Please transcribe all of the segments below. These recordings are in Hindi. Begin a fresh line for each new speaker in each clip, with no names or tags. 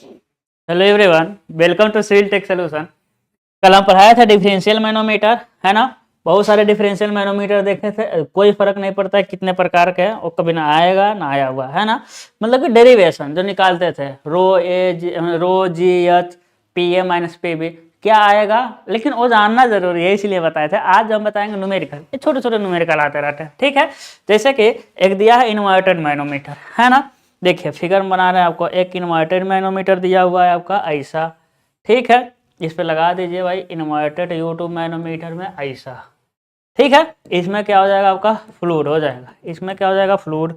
Hello everyone, welcome to civil tech solution. कल हम पढ़ाया था डिफरेंशियल मैनोमीटर, है ना। बहुत सारे डिफरेंशियल मैनोमीटर देखे थे। कोई फर्क नहीं पड़ता है कितने प्रकार के हैं, वो कभी ना आएगा ना आया हुआ, है ना। मतलब कि डेरिवेशन जो निकालते थे, rho g H P A minus P B क्या आएगा, लेकिन वो जानना जरूरी है, इसलिए बताए थे। आज हम बताएंगे न्यूमेरिकल। ये छोटे छोटे न्यूमेरिकल आते रहते हैं, ठीक है। जैसे कि एक दिया है इन्वर्टेड मैनोमीटर, है ना। देखिए फिगर में बना रहे हैं आपको, एक इन्वर्टेड मैनोमीटर दिया हुआ है आपका ऐसा, ठीक है। इस पे लगा दीजिए भाई इन्वर्टेड U2 मैनोमीटर में ऐसा, ठीक है। इसमें क्या हो जाएगा आपका फ्लूइड हो जाएगा, इसमें क्या हो जाएगा फ्लूइड,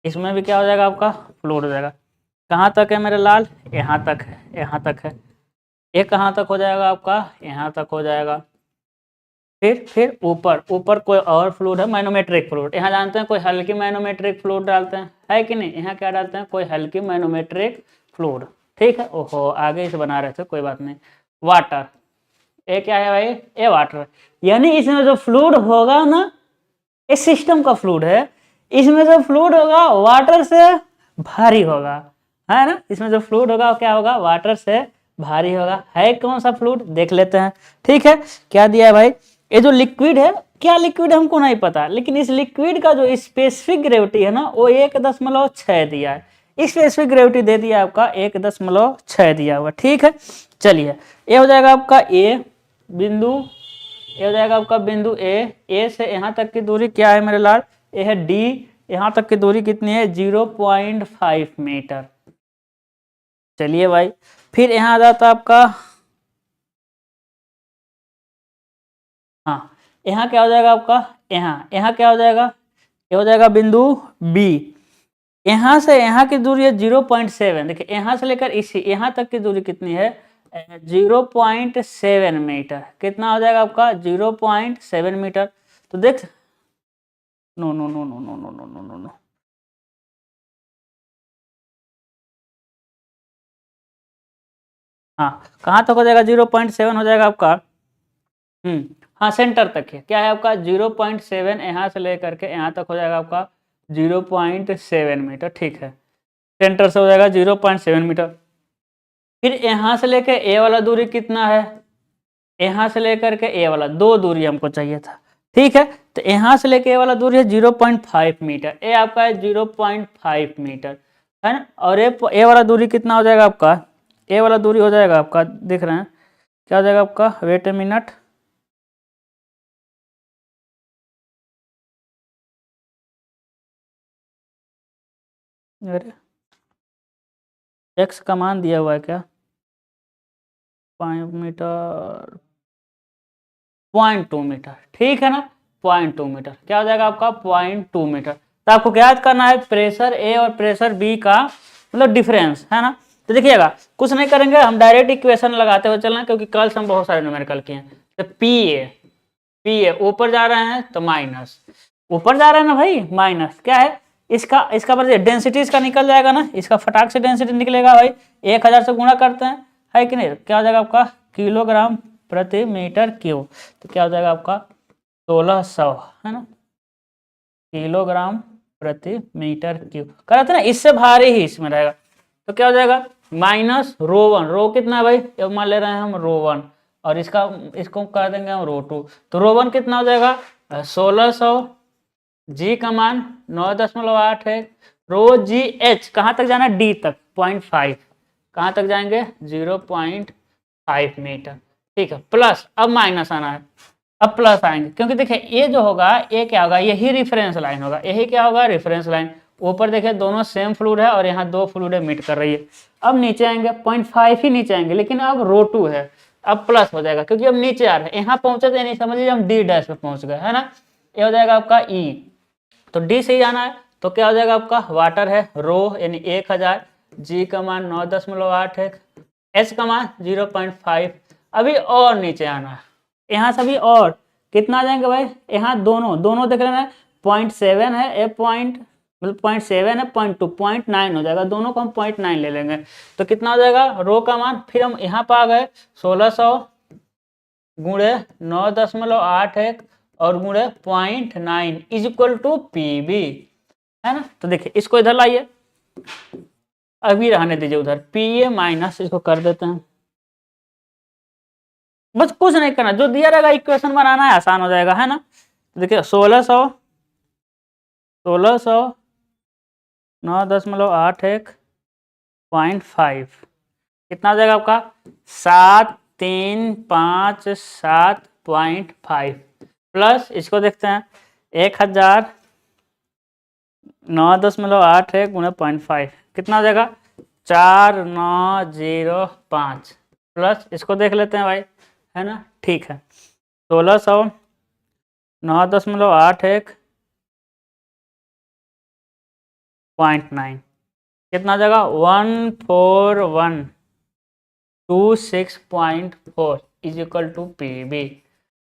इसमें भी क्या हो जाएगा आपका फ्लूइड हो जाएगा। कहाँ तक है मेरे लाल, यहाँ तक है, यहाँ तक है। ये कहाँ तक हो जाएगा आपका, यहाँ तक हो जाएगा। फिर ऊपर ऊपर कोई और फ्लूइड है, मैनोमेट्रिक फ्लूइड। यहाँ जानते हैं कोई हल्की मैनोमेट्रिक फ्लूइड डालते हैं, है कि नहीं। यहाँ क्या डालते हैं, कोई हल्की मैनोमेट्रिक फ्लूइड, ठीक है। ओहो आगे इसे बना रहे थे, कोई बात नहीं। वाटर, ये क्या है भाई, ये वाटर। यानी इसमें जो फ्लूइड होगा ना, इस सिस्टम का फ्लूइड है, इसमें जो फ्लूइड होगा वाटर से भारी होगा, है ना। इसमें जो फ्लूइड होगा क्या होगा, वाटर से भारी होगा। है कौन सा फ्लूइड देख लेते हैं, ठीक है। क्या दिया है भाई, ये जो लिक्विड है, क्या लिक्विड हमको नहीं पता, लेकिन इस लिक्विड का जो स्पेसिफिक ग्रेविटी है ना, वो 1.6 दिया है। स्पेसिफिक ग्रेविटी दे दिया आपका 1.6 दिया हुआ, ठीक है। चलिए ये हो जाएगा आपका ए बिंदु, ये हो जाएगा आपका बिंदु ए से यहाँ तक की दूरी क्या है मेरे लाल, ये है डी। यहाँ तक की दूरी कितनी है, 0.5 मीटर। चलिए भाई, फिर यहाँ आ जाता आपका, हाँ यहाँ क्या हो जाएगा आपका, यहाँ क्या हो जाएगा, ये हो जाएगा बिंदु बी। यहाँ से यहाँ की दूरी है 0.7। देखिए यहाँ से लेकर इसी यहाँ तक की दूरी कितनी है, 0.7 मीटर। कितना हो जाएगा आपका, 0.7 मीटर। तो देख, no no no no no no no no no no, हाँ कहाँ तक हो जाएगा, 0.7 हो जाएगा आपका। हाँ सेंटर तक है, क्या है आपका 0.7, यहाँ से लेकर के यहाँ तक हो जाएगा आपका 0.7 मीटर, ठीक है। सेंटर से हो जाएगा 0.7 मीटर। फिर यहाँ से लेकर ए वाला दूरी कितना है, यहाँ से लेकर के ए वाला दो दूरी हमको चाहिए था, ठीक है। तो यहाँ से लेकर ए वाला दूरी है 0.5 मीटर, ए आपका है 0.5 मीटर, है ना। और ए वाला दूरी कितना हो जाएगा आपका, ए वाला दूरी हो जाएगा आपका, देख रहे हैं क्या हो जाएगा आपका, वेट ए मिनट, अरे एक्स का मान दिया हुआ है क्या, 5 मीटर, 0.2 मीटर, ठीक है ना। 0.2 मीटर क्या हो जाएगा आपका, 0.2 मीटर। तो आपको क्या याद करना है, प्रेशर ए और प्रेशर बी का मतलब डिफरेंस, है ना। तो देखिएगा कुछ नहीं करेंगे, हम डायरेक्ट इक्वेशन लगाते हुए चलना, क्योंकि कल से हम बहुत सारे न्यूमेरिकल किए हैं। तो पी ए ऊपर जा रहे हैं तो माइनस, ऊपर जा रहे हैं ना भाई, माइनस क्या है, इसका इसका डेंसिटी इसका निकल जाएगा ना, इसका फटाक से डेंसिटी निकलेगा भाई। 1000 से गुणा करते हैं, है कि नहीं। क्या हो जाएगा आपका, किलोग्राम प्रति मीटर क्यूब। तो क्या हो जाएगा आपका 1600, है ना, किलोग्राम प्रति मीटर क्यूब। कर थे ना, इससे भारी ही इसमें रहेगा। तो क्या हो जाएगा, माइनस रो 1, रो कितना है भाई, मान ले रहे हैं हम रो 1, और इसको कर देंगे हम रो 2। तो रो 1 कितना हो जाएगा 1600, जी का मान 9.8 है। रो जी एच कहाँ तक जाना है, डी तक 0.5, कहाँ तक जाएंगे 0.5 मीटर, ठीक है। प्लस अब माइनस आना है, अब प्लस आएंगे, क्योंकि देखिए ये जो होगा ये क्या होगा, यही रेफरेंस लाइन होगा, यही क्या होगा रेफरेंस लाइन। ऊपर देखिए दोनों सेम फ्लूइड है और यहाँ दो फ्लूइड मीट कर रही है। अब नीचे आएंगे 0.5 ही नीचे आएंगे, लेकिन अब रो 2 है, अब प्लस हो जाएगा, क्योंकि अब नीचे आ रहे हैं। यहाँ पहुंचे तो नहीं समझिए हम डी डैश पे पहुंच गए, है ना। ये हो जाएगा आपका ई, तो डी से ही जाना है। तो क्या हो जाएगा आपका, वाटर है रो यानी 1000, जी का मान 9.8 है, एच का मान 0.5। अभी और नीचे आना है, यहाँ से भी और कितना आ जाएंगे भाई, यहाँ दोनों दोनों देख लेना है, 0.7 है, ए पॉइंट मतलब 0.7 है, 0.2 0.9 हो जाएगा, दोनों को हम 0.9 ले लेंगे। तो कितना हो जाएगा रो का मान, फिर हम यहाँ पर आ गए 1600 गुणे 9.81 और गुणे 0.9 is equal to P B, है ना। तो देखिए इसको इधर लाइए, अभी रहने दीजिए उधर, पी ए माइनस, इसको कर देते हैं, बस कुछ नहीं करना, जो दिया रहेगा इक्वेशन बनाना है, आसान हो जाएगा, है ना। देखिए 1600 9.81.5 कितना हो जाएगा आपका 7357.5 प्लस इसको देखते हैं 1000 9.81 गुणे 0.5 कितना हो जाएगा 4905 प्लस इसको देख लेते हैं भाई, है ना। ठीक है 1600 9.81.9 कितना हो जाएगा 14126.4 is equal to P B.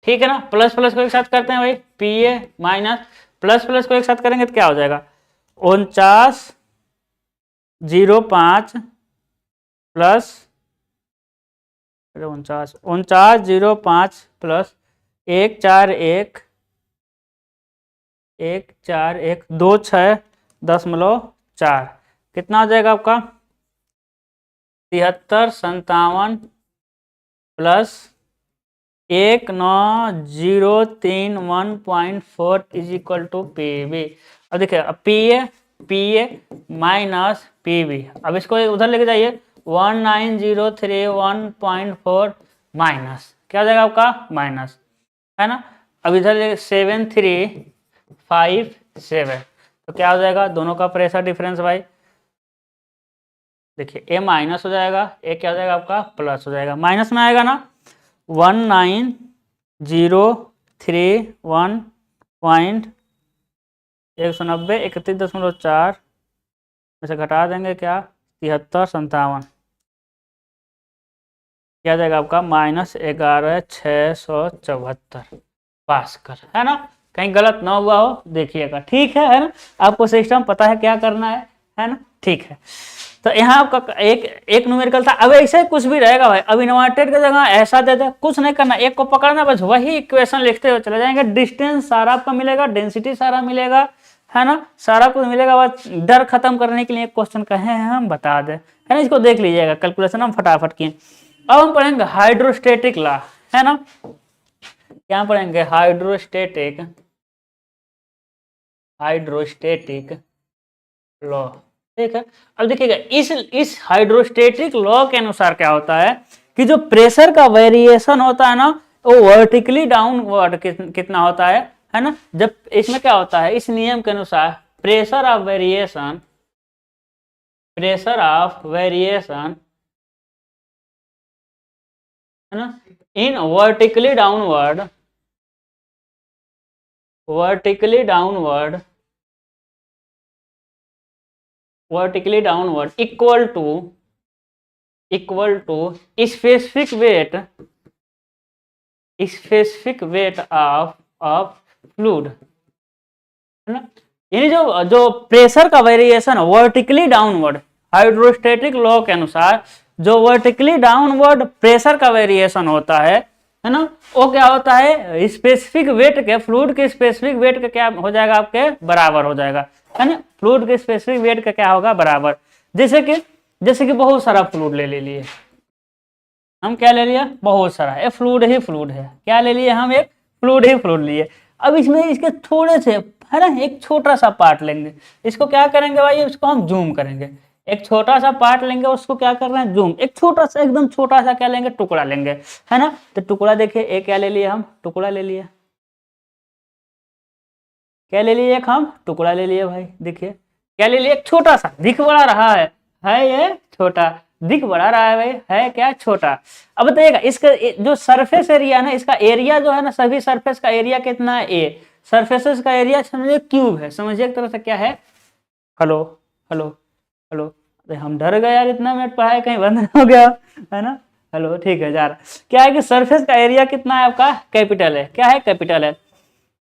ठीक है ना, प्लस प्लस को एक साथ करते हैं भाई, P A minus plus plus को एक साथ करेंगे तो क्या हो जाएगा 4905 प्लस 4905 प्लस 14126.4 कितना हो जाएगा आपका 7357 plus 19031.4 is equal to P B. अब देखिए अब P A minus P B, अब इसको उधर लेके जाइए 19031.4 माइनस क्या हो जाएगा आपका माइनस, है ना। अब इधर 7357 तो क्या हो जाएगा दोनों का प्रेशर डिफरेंस भाई, देखिए ए माइनस हो जाएगा, ए क्या हो जाएगा आपका प्लस हो जाएगा, माइनस में आएगा ना 19031.190 31.4 में से घटा देंगे क्या 7357 क्या जाएगा आपका -11674 पास्कल, है ना। कहीं गलत ना हुआ हो देखिएगा, ठीक है ना। आपको सिस्टम पता है क्या करना है ना। ठीक है तो यहाँ आपका एक न्यूमेरिकल था, अब ऐसे कुछ भी रहेगा भाई, अब इन्वर्टेड की जगह ऐसा दे दे, कुछ नहीं करना, एक को पकड़ना बस वही इक्वेशन लिखते हुए चले जाएंगे, डिस्टेंस सारा आपका मिलेगा, डेंसिटी सारा मिलेगा, है ना, सारा कुछ मिलेगा। बस डर खत्म करने के लिए एक क्वेश्चन कहे हैं हम बता दें, है ना, इसको देख लीजिएगा, कैलकुलेशन हम फटाफट किए। अब हम पढ़ेंगे हाइड्रोस्टेटिक लॉ, है ना, क्या पढ़ेंगे हाइड्रोस्टेटिक लॉ, ठीक है। अब देखिएगा इस हाइड्रोस्टेटिक लॉ के अनुसार क्या होता है कि जो प्रेशर का वेरिएशन होता है ना वो वर्टिकली डाउनवर्ड कितना होता है ना। जब इसमें क्या होता है इस नियम के अनुसार प्रेशर ऑफ वेरिएशन है ना in vertically downward equal to specific weight of fluid, है ना। यानी जो प्रेशर का variation vertically downward, hydrostatic law के अनुसार जो वर्टिकली डाउनवर्ड प्रेशर का वेरिएशन होता है ना, वो क्या होता है स्पेसिफिक वेट के, फ्लूइड के स्पेसिफिक वेट का क्या हो जाएगा आपके बराबर हो जाएगा, है ना। फ्लूइड के स्पेसिफिक वेट का क्या होगा बराबर, जैसे कि बहुत सारा फ्लूइड ले लिए हम, क्या ले लिया बहुत सारा, ये फ्लूइड है, क्या ले लिए हम एक फ्लूइड लिए। अब इसमें इसके थोड़े से, है ना, एक छोटा सा पार्ट लेंगे, इसको क्या करेंगे भाई, इसको हम जूम करेंगे, एक छोटा सा पार्ट लेंगे, उसको क्या कर रहे हैं जूम, एक छोटा सा एकदम छोटा सा क्या लेंगे टुकड़ा लेंगे, है ना। तो टुकड़ा देखिए एक क्या ले लिए हम टुकड़ा ले लिए, क्या ले लिए एक हम टुकड़ा ले लिए भाई, देखिए क्या ले लिए एक छोटा सा, दिख बड़ा रहा है ये छोटा, दिख बड़ा रहा है भाई, है क्या छोटा। अब बताइएगा इसका जो सरफेस एरिया ना, इसका एरिया जो है ना, सभी सरफेस का एरिया कितना है ए, सरफेसेस का एरिया समझिए क्यूब है, समझिए एक तरह से क्या है, हेलो अरे हम डर गए यार, इतना मिनट पढ़ाई कहीं बंद हो गया, है ना। हेलो ठीक है जा रहा, क्या है कि सरफेस का एरिया कितना है आपका कैपिटल है, क्या है कैपिटल है।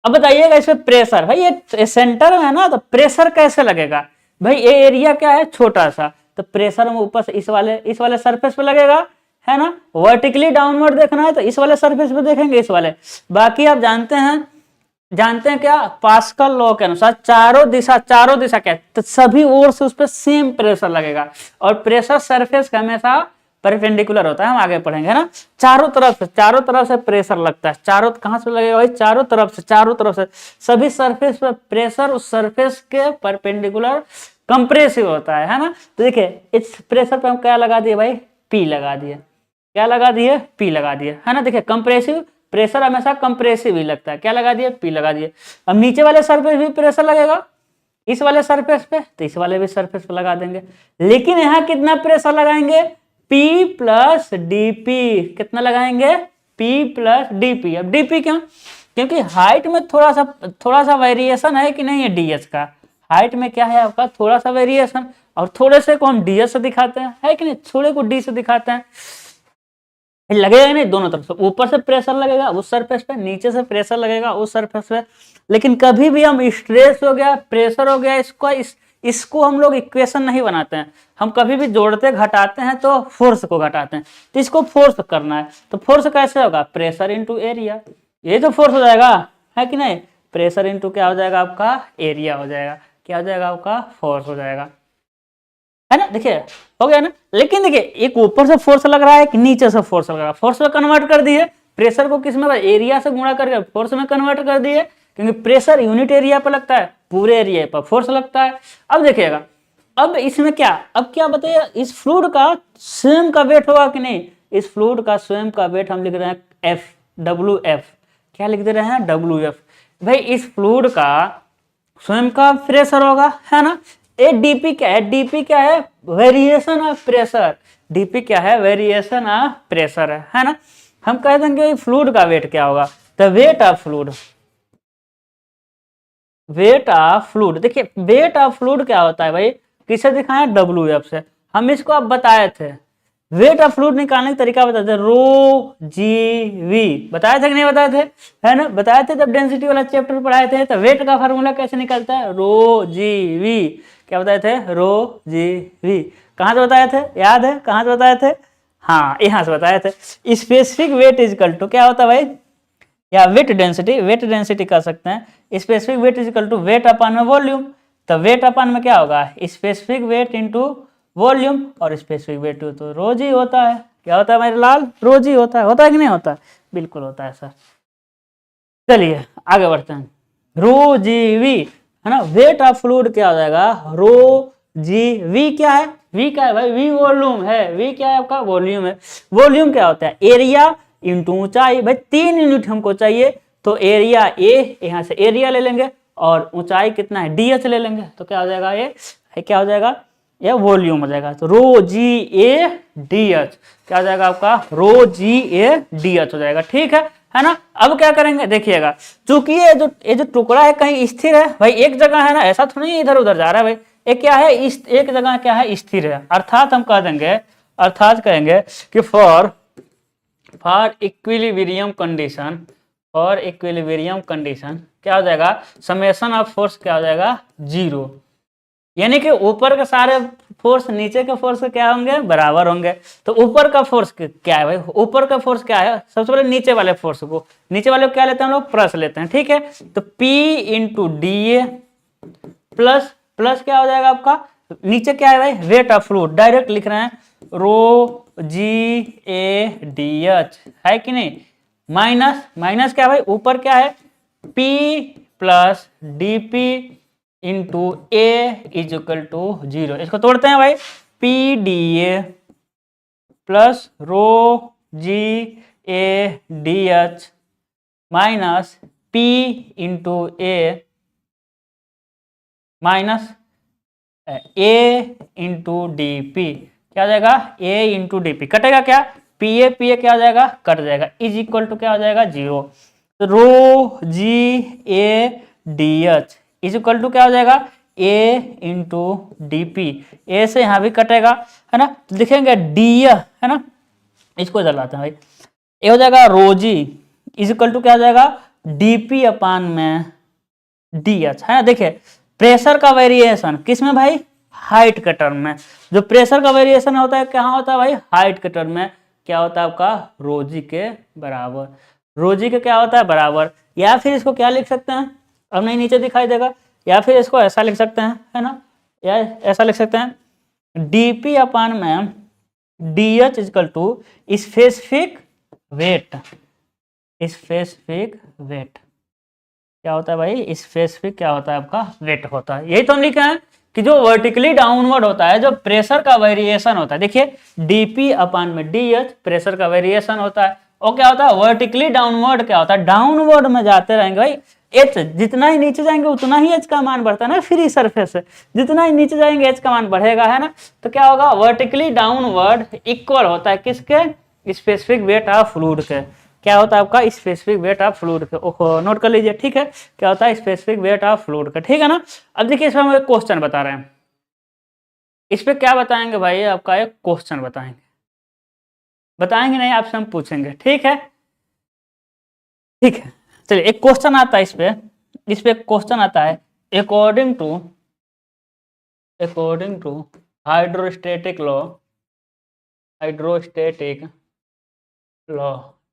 अब बताइएगा इसमें प्रेशर, भाई ये सेंटर में है ना, तो प्रेशर कैसे लगेगा भाई, ये एरिया क्या है छोटा सा, तो प्रेशर में ऊपर से इस वाले सरफेस पे लगेगा, है ना। वर्टिकली डाउनवर्ड देखना है तो इस वाले सरफेस पे देखेंगे, इस वाले। बाकी आप जानते हैं जानते हैं क्या, पास्कल लॉ के अनुसार चारों दिशा क्या है, तो सभी ओर से उस पर सेम प्रेशर लगेगा, और प्रेशर सरफेस का हमेशा परपेंडिकुलर होता है, हम आगे पढ़ेंगे ना। चारों तरफ से प्रेशर लगता है, चारों कहां से लगेगा भाई, चारों तरफ से सभी सरफेस पर प्रेशर उस सरफेस के परपेंडिकुलर कंप्रेसिव होता है ना। तो देखिए इस प्रेशर पे हम क्या लगा दिए भाई, पी लगा दिए, क्या लगा दिए, पी लगा दिए, है ना। देखिए कंप्रेसिव प्रेशर हमेशा कंप्रेसिव ही लगता है, क्या लगा दिए, पी लगा दिए। अब नीचे वाले सरफेस भी प्रेशर लगेगा इस वाले सरफेस पे, तो इस वाले भी सरफेस पे लगा देंगे, लेकिन यहाँ कितना प्रेशर लगाएंगे, P प्लस डीपी, कितना लगाएंगे, P प्लस डीपी। अब डीपी क्यों, क्योंकि हाइट में थोड़ा सा वेरिएशन है कि नहीं है, डीएच का हाइट में क्या है आपका, थोड़ा सा वेरिएशन, और थोड़े से को हम डीएच से दिखाते हैं, है कि नहीं, थोड़े को डी से दिखाते हैं, लगेगा नहीं, दोनों तरफ से ऊपर से प्रेशर लगेगा उस सरफेस पे, नीचे से प्रेशर लगेगा उस सरफेस पे। लेकिन कभी भी हम स्ट्रेस हो गया, प्रेशर हो गया, इसको हम लोग इक्वेशन नहीं बनाते हैं, हम कभी भी जोड़ते घटाते हैं तो फोर्स को घटाते हैं, तो इसको फोर्स करना है, तो फोर्स कैसे होगा, प्रेशर इंटू एरिया, ये तो फोर्स हो जाएगा, है कि नहीं, प्रेशर इंटू क्या हो जाएगा आपका, एरिया हो जाएगा, क्या हो जाएगा आपका, फोर्स हो जाएगा, है ना। देखिए हो गया ना, लेकिन देखिए एक ऊपर से फोर्स लग रहा है, एक नीचे से फोर्स लग रहा है, फोर्स में कन्वर्ट कर दिए, प्रेशर को किस में, एरिया से गुणा करके फोर्स में कन्वर्ट कर दिए, क्योंकि प्रेशर यूनिट एरिया पर लगता है, पूरे एरिया पर फोर्स लगता है। अब देखिएगा, अब इसमें क्या, अब क्या बताइए, इस फ्लूइड का स्वयं का वेट होगा कि नहीं, इस फ्लूइड का स्वयं का वेट हम लिख रहे हैं एफ, डब्ल्यू एफ, क्या लिख दे रहे हैं, डब्ल्यू एफ। भाई इस फ्लूइड का स्वयं का प्रेशर होगा, है ना। ए डीपी क्या है, डीपी क्या है, वेरिएशन ऑफ प्रेशर, डीपी क्या है, वेरिएशन ऑफ प्रेशर है ना। हम कह देंगे फ्लूइड का वेट क्या होगा, तो wait of fluid, wait of fluid, देखिए वेट ऑफ फ्लूइड क्या होता है भाई, किसे दिखाया, डब्ल्यू एफ से, हम इसको अब बताए थे, वेट ऑफ फ्लूइड निकालने का तरीका बताते थे, रो जी वी, बताए थे कि नहीं बताए थे, है ना, बताए थे जब डेंसिटी वाला चैप्टर पढ़ाए थे। तो वेट का फार्मूला कैसे निकलता है, रो जी वी, क्या बताए थे, रो जी वी, कहाँ से बताए थे, याद है कहाँ से बताए थे, हाँ यहाँ से बताए थे। स्पेसिफिक वेट इजकल टू क्या होता है भाई, या वेट डेंसिटी कर सकते हैं, specific weight equal to weight अपन में वॉल्यूम, तो वेट अपन में क्या होगा, स्पेसिफिक वेट इंटू वॉल्यूम, और स्पेसिफिक वेट तो रोज ही होता है, क्या होता है मेरे लाल, रोज ही होता है कि नहीं होता है, बिल्कुल होता है सर। चलिए आगे बढ़ते हैं, रो जी वी, है ना, वेट ऑफ फ्लूइड क्या हो जाएगा, रो जी वी, क्या है, वी क्या है भाई, वी वॉल्यूम है, वी क्या है आपका, वॉल्यूम है। वॉल्यूम क्या होता है, एरिया इंटू ऊंचाई, भाई 3 यूनिट हमको चाहिए, तो एरिया ए, यहाँ से एरिया ले लेंगे, और ऊंचाई कितना है, डी एच ले लेंगे, तो क्या हो जाएगा ये, क्या हो जाएगा, ये वॉल्यूम हो जाएगा, तो rho g A D H, क्या हो जाएगा आपका, रो जी ए डी एच हो जाएगा, ठीक है ना। अब क्या करेंगे, देखिएगा, चूंकि ये जो टुकड़ा है कहीं स्थिर है भाई, एक जगह है ना, ऐसा तो नहीं इधर उधर जा रहा है भाई, एक क्या है, एक जगह क्या है, स्थिर है, अर्थात हम कह देंगे, अर्थात कहेंगे कि for equilibrium condition, for equilibrium condition क्या हो जाएगा, समेशन ऑफ फोर्स क्या हो जाएगा, 0, यानी कि ऊपर के सारे फोर्स नीचे के फोर्स के क्या होंगे, बराबर होंगे। तो ऊपर का फोर्स क्या है भाई, ऊपर का फोर्स क्या है, सबसे पहले नीचे वाले फोर्स को, नीचे वाले को क्या लेते हैं हम लोग, प्लस लेते हैं, ठीक है। तो P into D A plus plus क्या हो जाएगा आपका, नीचे क्या है भाई, वेट ऑफ फ्लूइड, डायरेक्ट लिख रहे हैं, रो जी ए डी एच, है कि नहीं, माइनस माइनस क्या है भाई, ऊपर क्या है, P plus D P into A is equal to 0, इसको तोड़ते हैं भाई, P D A plus rho g A D H minus P into A minus A into D P, क्या हो जाएगा, ए इंटू डी पी, कटेगा क्या, पी ए क्या हो जाएगा, कट जाएगा, इज इक्वल टू क्या हो जाएगा, 0, तो rho g A D h is equal to क्या हो जाएगा, A into D P, A से यहाँ भी कटेगा, है ना, तो लिखेंगे डी, है ना, इसको इधर लाते हैं भाई, ये हो जाएगा रोजी इज इक्वल टू क्या हो जाएगा, डीपी अपान में डी एच, है ना। देखिए प्रेशर का वेरिएशन किस में भाई, हाइट के टर्म में, जो प्रेशर का वेरिएशन होता है कहाँ होता है भाई, हाइट के टर्म में, क्या होता है आपका, रोजी के बराबर, रो जी के क्या होता है बराबर, या फिर इसको क्या लिख सकते हैं, अब नहीं नीचे दिखाई देगा, या फिर इसको ऐसा लिख सकते हैं, है ना, या ऐसा लिख सकते हैं dp अपान में dh is equal to specific weight. Specific weight क्या होता है भाई, स्पेसिफिक क्या होता है आपका वेट होता है। यही तो हम लिखे हैं कि जो वर्टिकली डाउनवर्ड होता है, जो प्रेशर का वेरिएशन होता है, देखिए dp अपान में dh प्रेशर का वेरिएशन होता है, और क्या होता है वर्टिकली डाउनवर्ड क्या होता है, डाउनवर्ड में जाते रहेंगे भाई, h जितना ही नीचे जाएंगे उतना ही h का मान बढ़ता है ना, फ्री सरफेस से जितना ही नीचे जाएंगे h का मान बढ़ेगा, है ना। तो क्या होगा वर्टिकली डाउनवर्ड इक्वल होता है किसके, स्पेसिफिक वेट ऑफ फ्लूइड के। क्या होता है आपका स्पेसिफिक वेट ऑफ फ्लूइड के, ओहो नोट कर लीजिए, ठीक है, क्या होता है स्पेसिफिक वेट ऑफ फ्लूइड का, ठीक है ना। अब देखिए इसमें हम एक क्वेश्चन बता रहे हैं, इस पे क्या बताएंगे भाई, आपका एक क्वेश्चन बताएंगे नहीं आपसे हम पूछेंगे, ठीक है, ठीक है। चलिए एक क्वेश्चन आता है इस पे क्वेश्चन आता है, according to hydrostatic law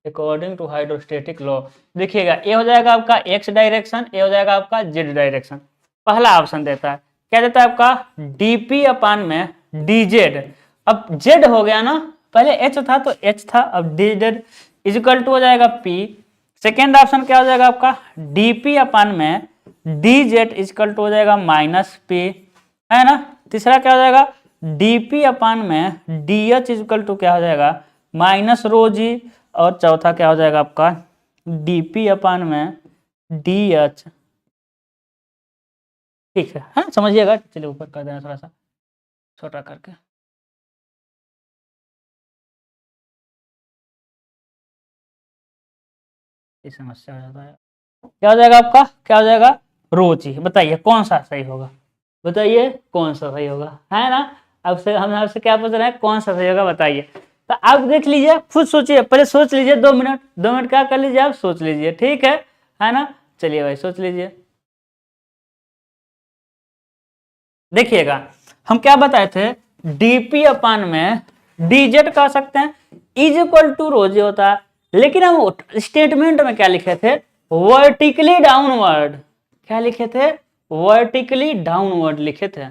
according to hydrostatic law, देखिएगा ये हो जाएगा आपका एक्स डायरेक्शन, ये हो जाएगा आपका जेड डायरेक्शन। पहला ऑप्शन देता है, क्या देता है आपका dp अपान में dz, अब z हो गया ना, पहले h था तो h था, अब dz इजिकल टू हो जाएगा p। सेकेंड ऑप्शन क्या हो जाएगा आपका dp अपान में dz इजिकल टू हो जाएगा माइनस p, है ना। तीसरा क्या हो जाएगा dp अपान में dh इजिकल टू क्या हो जाएगा माइनस रो जी, और चौथा क्या हो जाएगा आपका dp अपान में dh, ठीक है, हाँ समझिएगा। चलिए ऊपर कर देना थोड़ा सा छोटा करके, ये समस्या हो जाता है। क्या हो जाएगा आपका, क्या हो जाएगा रो जी, बताइए कौन सा सही होगा, बताइए कौन सा सही होगा, है ना। अब से हम आपसे क्या पूछ रहे हैं, कौन सा सही होगा बताइए। तो आप देख लीजिए, खुद सोचिए, पहले सोच लीजिए 2 मिनट, 2 मिनट क्या कर लीजिए आप सोच लीजिए, ठीक है ना। चलिए भाई सोच लीजिए, देखिएगा हम क्या बताए थे, dp अपान में dz कह सकते हैं इज इक्वल टू रोजी होता है, लेकिन हम स्टेटमेंट में क्या लिखे थे वर्टिकली डाउनवर्ड, क्या लिखे थे वर्टिकली डाउनवर्ड लिखे थे,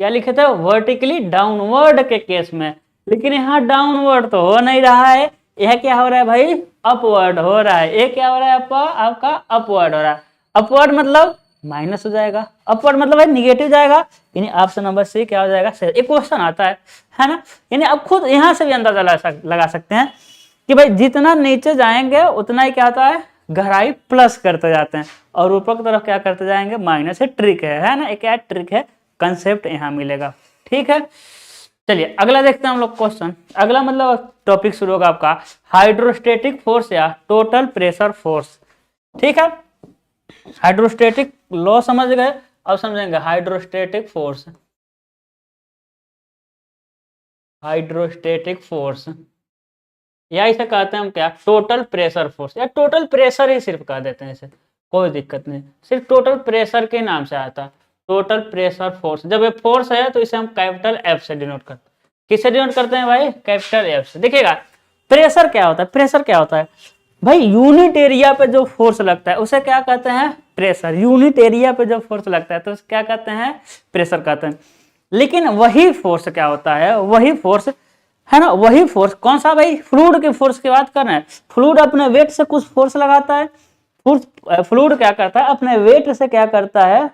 क्या लिखे थे वर्टिकली डाउनवर्ड के केस में, लेकिन यहाँ डाउनवर्ड तो हो नहीं रहा है, यह क्या हो रहा है भाई अपवर्ड हो रहा है, ये क्या हो रहा है आपका अपवर्ड हो रहा है। अपवर्ड मतलब माइनस हो जाएगा, अपवर्ड मतलब भाई निगेटिव जाएगा, यानी ऑप्शन नंबर सी क्या हो जाएगा सही। एक क्वेश्चन आता है ना, यानी आप खुद यहाँ से भी अंदाजा लगा सकते हैं कि भाई जितना नीचे जाएंगे उतना ही क्या होता है गहराई प्लस करते जाते हैं, और ऊपर की तरफ क्या करते जाएंगे माइनस, है ट्रिक है ना, एक क्या ट्रिक है, कंसेप्ट यहाँ मिलेगा, ठीक है। चलिए अगला देखते हैं हम लोग क्वेश्चन, अगला मतलब टॉपिक शुरू होगा आपका हाइड्रोस्टेटिक फोर्स या टोटल प्रेशर फोर्स, ठीक है। हाइड्रोस्टेटिक लॉ समझ गए, अब समझेंगे हाइड्रोस्टेटिक फोर्स, हाइड्रोस्टेटिक फोर्स या इसे कहते हैं हम क्या टोटल प्रेशर फोर्स, या टोटल प्रेशर ही सिर्फ कह देते हैं इसे, कोई दिक्कत नहीं, सिर्फ टोटल प्रेशर के नाम से आता है टोटल प्रेशर फोर्स। जब ये फोर्स है तो इसे हम कैपिटल एफ से डिनोट करते हैं, किससे डिनोट करते हैं भाई कैपिटल एफ से। देखिएगा प्रेशर क्या होता है, प्रेशर क्या होता है भाई यूनिट एरिया पे जो फोर्स लगता है उसे क्या कहते हैं प्रेशर, यूनिट एरिया पे जो फोर्स लगता है तो उसे क्या कहते हैं प्रेशर कहते हैं। लेकिन वही फोर्स क्या होता है, वही फोर्स है ना, वही फोर्स कौन सा भाई फ्लूइड के फोर्स की बात कर रहे हैं, फ्लूइड अपने वेट से कुछ फोर्स लगाता है, फ्लूइड क्या करता है अपने वेट से क्या करता है,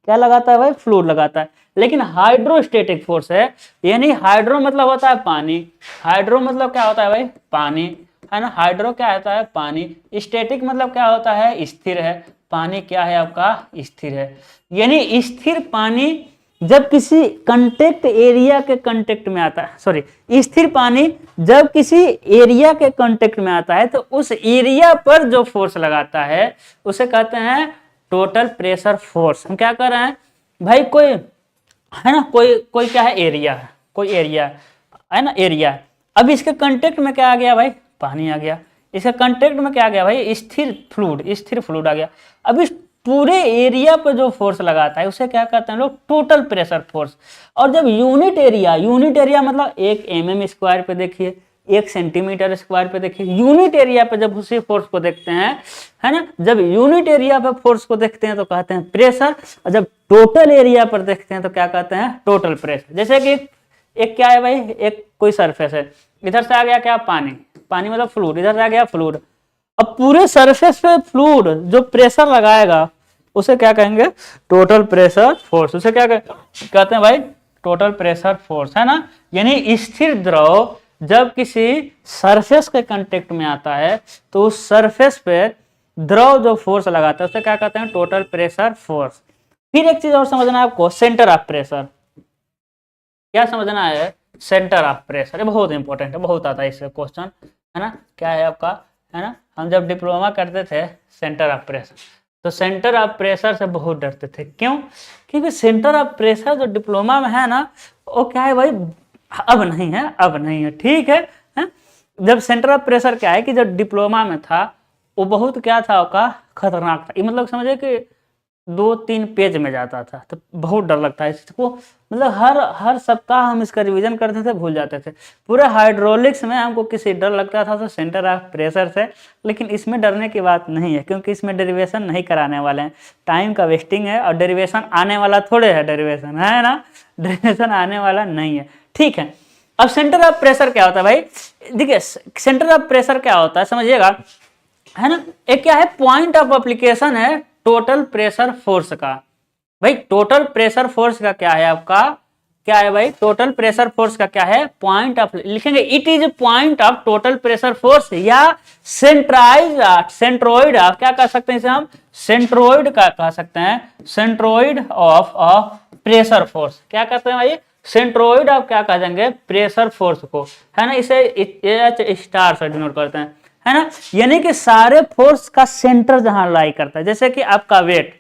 क्या लगाता है भाई फ्लूइड लगाता है। लेकिन हाइड्रोस्टेटिक फोर्स है, यानी हाइड्रो मतलब होता है पानी, हाइड्रो मतलब क्या होता है भाई पानी, है ना, हाइड्रो क्या होता है पानी, स्टैटिक मतलब क्या होता है स्थिर है, पानी क्या है आपका स्थिर है, यानी स्थिर पानी जब किसी कंटेक्ट एरिया के कंटेक्ट में आता है, सॉरी स्थिर पानी जब किसी एरिया के कंटेक्ट में आता है तो उस एरिया पर जो फोर्स लगाता है उसे कहते हैं टोटल प्रेशर फोर्स। हम क्या कर रहे हैं भाई कोई है ना, कोई क्या है एरिया है, कोई एरिया है ना एरिया, अब इसके कंटेक्ट में क्या आ गया भाई पानी आ गया, इसके कंटेक्ट में क्या आ गया भाई स्थिर फ्लूइड आ गया। अब इस पूरे एरिया पर जो फोर्स लगाता है उसे क्या कहते हैं लोग टोटल प्रेशर फोर्स। और जब यूनिट एरिया मतलब 1 mm² पे देखिए 1 सेंटीमीटर स्क्वायर पे देखिए, यूनिट एरिया पे जब उसी फोर्स को देखते हैं, है ना, जब यूनिट एरिया पे फोर्स को देखते हैं तो कहते हैं प्रेशर, और जब टोटल एरिया पर देखते हैं तो क्या कहते हैं, टोटल प्रेशर। जैसे कि एक क्या है भाई, एक कोई सरफेस है, इधर से आ गया क्या, पानी, पानी मतलब फ्लूइड, इधर से आ गया फ्लूइड। अब पूरे सरफेस पे फ्लूइड जो प्रेशर लगाएगा उसे क्या कहेंगे, टोटल प्रेशर फोर्स। उसे क्या कहते हैं भाई, टोटल प्रेशर फोर्स, है ना। यानी स्थिर द्रव जब किसी सरफेस के कांटेक्ट में आता है तो उस सरफेस पे द्रव जो फोर्स लगाता है उसे क्या कहते हैं, टोटल प्रेशर फोर्स। फिर एक चीज और समझना है आपको, सेंटर ऑफ प्रेशर। क्या समझना है, सेंटर ऑफ प्रेशर, ये बहुत इंपॉर्टेंट है, बहुत आता है इससे क्वेश्चन, है ना। क्या है आपका, है ना, हम जब डिप्लोमा करते थे सेंटर ऑफ प्रेशर, तो सेंटर ऑफ प्रेशर से बहुत डरते थे। क्यों? क्योंकि सेंटर ऑफ प्रेशर जो डिप्लोमा में है ना, वो क्या है भाई, अब नहीं है, अब नहीं है, ठीक है? जब सेंटर ऑफ प्रेशर क्या है कि जब डिप्लोमा में था वो बहुत क्या था, आपका खतरनाक था। ये मतलब समझे कि 2-3 पेज में जाता था, तो बहुत डर लगता है इसको। मतलब हर सप्ताह हम इसका रिवीजन करते थे, भूल जाते थे। पूरे हाइड्रोलिक्स में हमको किसी डर लगता था तो सेंटर ऑफ प्रेशर से, लेकिन इसमें डरने की बात नहीं है, क्योंकि इसमें डेरिवेशन नहीं कराने वाले हैं, टाइम का वेस्टिंग है, और डेरिवेशन आने वाला थोड़े है, डेरिवेशन है ना, डेरिवेशन आने वाला नहीं है, ठीक है। अब सेंटर ऑफ प्रेशर क्या होता है भाई, देखिए सेंटर ऑफ प्रेशर क्या होता है समझिएगा, है ना। एक क्या है, पॉइंट ऑफ एप्लीकेशन है टोटल प्रेशर फोर्स का। भाई टोटल प्रेशर फोर्स का क्या है आपका, क्या है भाई, टोटल प्रेशर फोर्स का क्या है, पॉइंट ऑफ, लिखेंगे it is point of total pressure force, या सेंट्रोइड ऑफ, क्या कह सकते हैं इसे हम, सेंट्रोइड का कह सकते हैं, सेंट्रोइड ऑफ प्रेशर फोर्स। क्या कहते हैं भाई, सेंट्रोइड ऑफ, क्या कह देंगे, प्रेशर फोर्स को, है ना। इसे एच स्टार से डिनोट करते हैं, है ना। यानी कि सारे फोर्स का सेंटर जहां लाई करता है, जैसे कि आपका वेट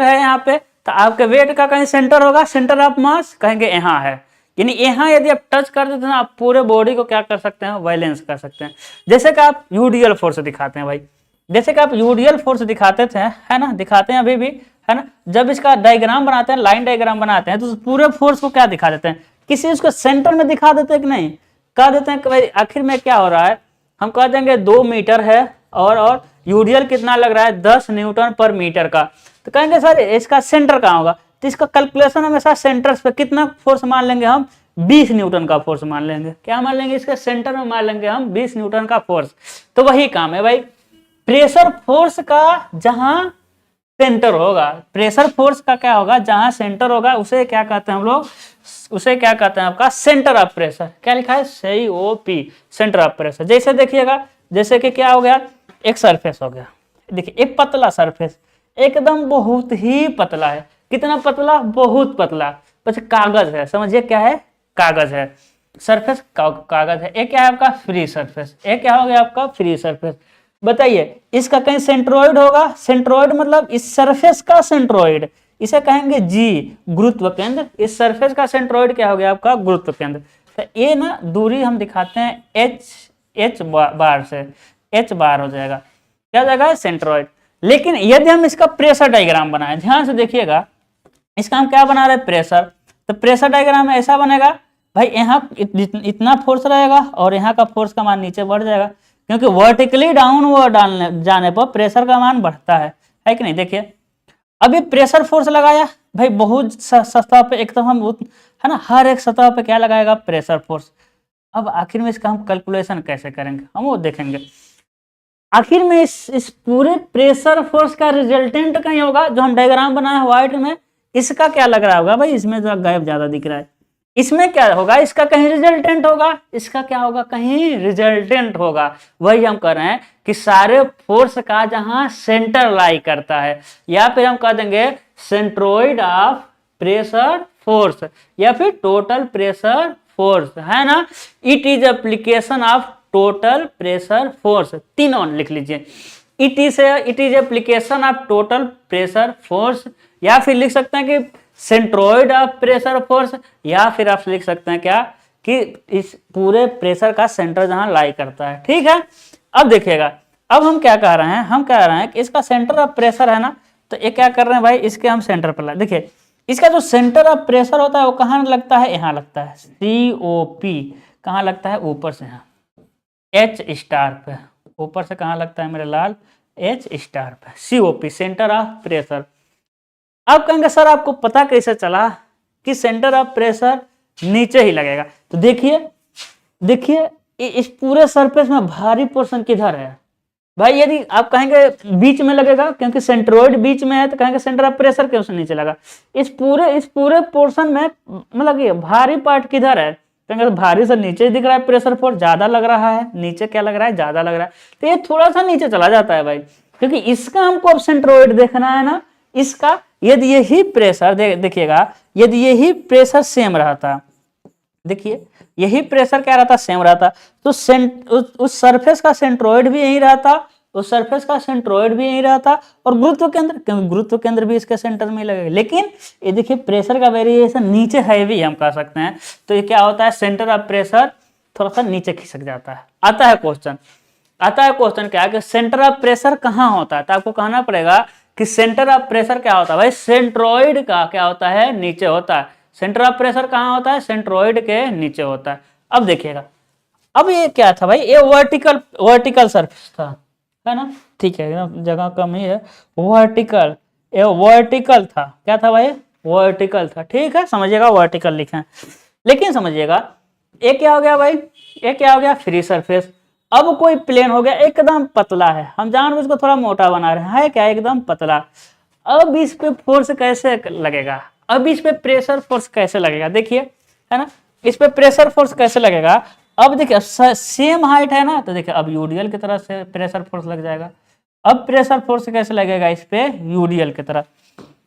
है यहाँ पे, तो आपके वेट का कहीं सेंटर होगा, सेंटर ऑफ मास कहेंगे यहाँ है। यानी यहाँ यदि आप टच कर देते हैं आप पूरे बॉडी को क्या कर सकते हैं, बैलेंस कर सकते हैं। जैसे कि आप यूडियल फोर्स दिखाते हैं भाई, जैसे कि आप यूडियल फोर्स दिखाते थे, है ना, दिखाते हैं अभी भी, है ना। जब इसका डायग्राम बनाते हैं, लाइन डायग्राम बनाते हैं, तो पूरे फोर्स को क्या दिखा देते हैं, किसी उसको सेंटर में दिखा देते हैं कि नहीं, कह देते हैं कि भाई आखिर में क्या हो रहा है, हम कह देंगे 2 मीटर है और यूडियल कितना लग रहा है, 10 न्यूटन पर मीटर का, तो कहेंगे सर इसका सेंटर कहाँ होगा, तो इसका कैलकुलेशन हमेशा सेंटर्स पे कितना फोर्स मान लेंगे हम, 20 न्यूटन का फोर्स मान लेंगे। क्या मान लेंगे, इसके सेंटर में मान लेंगे हम 20 न्यूटन का फोर्स। तो वही काम है भाई, प्रेशर फोर्स का जहां सेंटर होगा, प्रेशर फोर्स का क्या होगा, जहां सेंटर होगा उसे क्या कहते हैं हम लोग, उसे क्या कहते हैं आपका सेंटर ऑफ प्रेशर। क्या लिखा है, COP, सेंटर ऑफ प्रेशर। जैसे देखिएगा, जैसे कि क्या हो गया, एक सरफेस हो गया, देखिए एक पतला सरफेस, एकदम बहुत ही पतला है, कितना पतला, बहुत पतला, बस कागज है, समझिए क्या है, कागज है, सरफेस कागज है। एक क्या है आपका फ्री सरफेस, एक क्या हो गया आपका फ्री सरफेस। बताइए इसका कहीं सेंट्रोइड होगा, सेंट्रोइड मतलब इस सरफेस का सेंट्रोइड, इसे कहेंगे जी, गुरुत्व केंद्र। इस सरफेस का सेंट्रोइड क्या हो गया आपका, गुरुत्व केंद्र। तो ये ना दूरी हम दिखाते हैं h बार से, h बार हो जाएगा, क्या हो जाएगा, सेंट्रोइड। लेकिन यदि हम इसका प्रेशर डायग्राम बनाए, ध्यान से देखिएगा, इसका हम क्या बना रहे हैं, प्रेशर। तो प्रेशर डायग्राम ऐसा बनेगा भाई, यहाँ इतना फोर्स रहेगा और यहाँ का फोर्स का मान नीचे बढ़ जाएगा, क्योंकि वर्टिकली डाउनवर्ड जाने पर प्रेशर का मान बढ़ता है कि नहीं। देखिए अभी प्रेशर फोर्स लगाया भाई, बहुत सतह पे एकदम हम, है ना, हर एक सतह पे क्या लगाएगा, प्रेशर फोर्स। अब आखिर में इसका हम कैलकुलेशन कैसे करेंगे, हम वो देखेंगे। आखिर में इस पूरे प्रेशर फोर्स का रिजल्टेंट कहीं होगा, जो हम डायग्राम बनाए व्हाइट में, इसका क्या लग रहा होगा भाई, इसमें जो गैप ज्यादा दिख रहा है, इसमें क्या होगा, इसका कहीं रिजल्टेंट होगा, इसका क्या होगा, कहीं रिजल्टेंट होगा। वही हम कर रहे हैं कि सारे फोर्स का जहां सेंटर लाई करता है, या फिर हम कह देंगे सेंट्रोइड ऑफ प्रेशर फोर्स, या फिर टोटल प्रेशर फोर्स, है ना। It is application of total pressure force, तीनों लिख लीजिए, it is application of total pressure force, या फिर लिख सकते हैं कि सेंट्रोइड ऑफ प्रेशर फोर्स, या फिर आप लिख सकते हैं क्या, कि इस पूरे प्रेशर का सेंटर जहां लाई करता है, ठीक है। अब देखिएगा, अब हम क्या कह रहे हैं, हम कह रहे हैं कि इसका सेंटर ऑफ प्रेशर है ना, तो ये क्या कर रहे हैं भाई, इसके हम सेंटर पर देखिए, इसका जो सेंटर ऑफ प्रेशर होता है वो कहाँ लगता है, यहाँ लगता है, COP, कहाँ लगता है, ऊपर से, यहाँ एच स्टार पे, ऊपर से कहाँ लगता है मेरे लाल, एच स्टार पे, COP सेंटर ऑफ प्रेशर। आप कहेंगे सर आपको पता कैसे चला कि सेंटर ऑफ प्रेशर नीचे ही लगेगा? तो देखिए देखिए इस पूरे सरफेस में भारी पोर्शन किधर है भाई? यदि आप कहेंगे बीच में लगेगा क्योंकि सेंट्रोइड बीच में है, तो कहेंगे सेंटर ऑफ प्रेशर क्यों से नीचे लगा? इस पूरे पोर्शन में मतलब ये भारी पार्ट किधर है? कहेंगे भारी से नीचे दिख रहा है, प्रेशर फोर्स ज्यादा लग रहा है, नीचे क्या लग रहा है, ज्यादा लग रहा है, तो ये थोड़ा सा नीचे चला जाता है भाई, क्योंकि इसका हमको अब सेंट्रोइड देखना है ना। इसका यदि यही प्रेशर देखिएगा, यदि यही प्रेशर सेम रहता, देखिए यही प्रेशर क्या रहता, सेम रहता, तो उस सरफेस का सेंट्रोइड भी यही रहता, उस सरफेस का सेंट्रोइड भी यही रहता, और गुरुत्व केंद्र, क्योंकि गुरुत्व केंद्र भी इसके सेंटर में लगेगा। लेकिन ये देखिए प्रेशर का वेरिएशन नीचे है भी, हम कह सकते हैं, तो ये क्या होता है, सेंटर ऑफ प्रेशर थोड़ा सा नीचे खिसक जाता है। आता है क्वेश्चन क्या है कि सेंटर ऑफ प्रेशर कहाँ होता है, तो आपको कहना पड़ेगा कि सेंटर ऑफ प्रेशर क्या होता है भाई, सेंट्रोइड का क्या होता है, नीचे होता है। सेंटर ऑफ प्रेशर कहाँ होता है, सेंट्रोइड के नीचे होता है। अब देखिएगा, अब ये क्या था भाई, ये वर्टिकल सरफेस था, है ना, ठीक है, जगह कम ही है, वर्टिकल, ये वर्टिकल था, क्या था भाई, वर्टिकल था, ठीक है, समझिएगा वर्टिकल लिखे हैं। लेकिन समझिएगा ये क्या हो गया भाई, ये क्या हो गया, फ्री सरफेस। अब कोई प्लेन हो गया एकदम पतला है, हम जानबूझ को थोड़ा मोटा बना रहे हैं, क्या एकदम पतला। अब इस पे फोर्स कैसे लगेगा, अब इस पे प्रेशर फोर्स कैसे लगेगा, देखिए, है ना, इस पे प्रेशर फोर्स कैसे लगेगा। अब देखिए सेम हाइट है ना, तो देखिए अब यूडीएल की तरह से प्रेशर फोर्स लग जाएगा। अब प्रेशर फोर्स कैसे लगेगा इस पे, यूडीएल की तरह।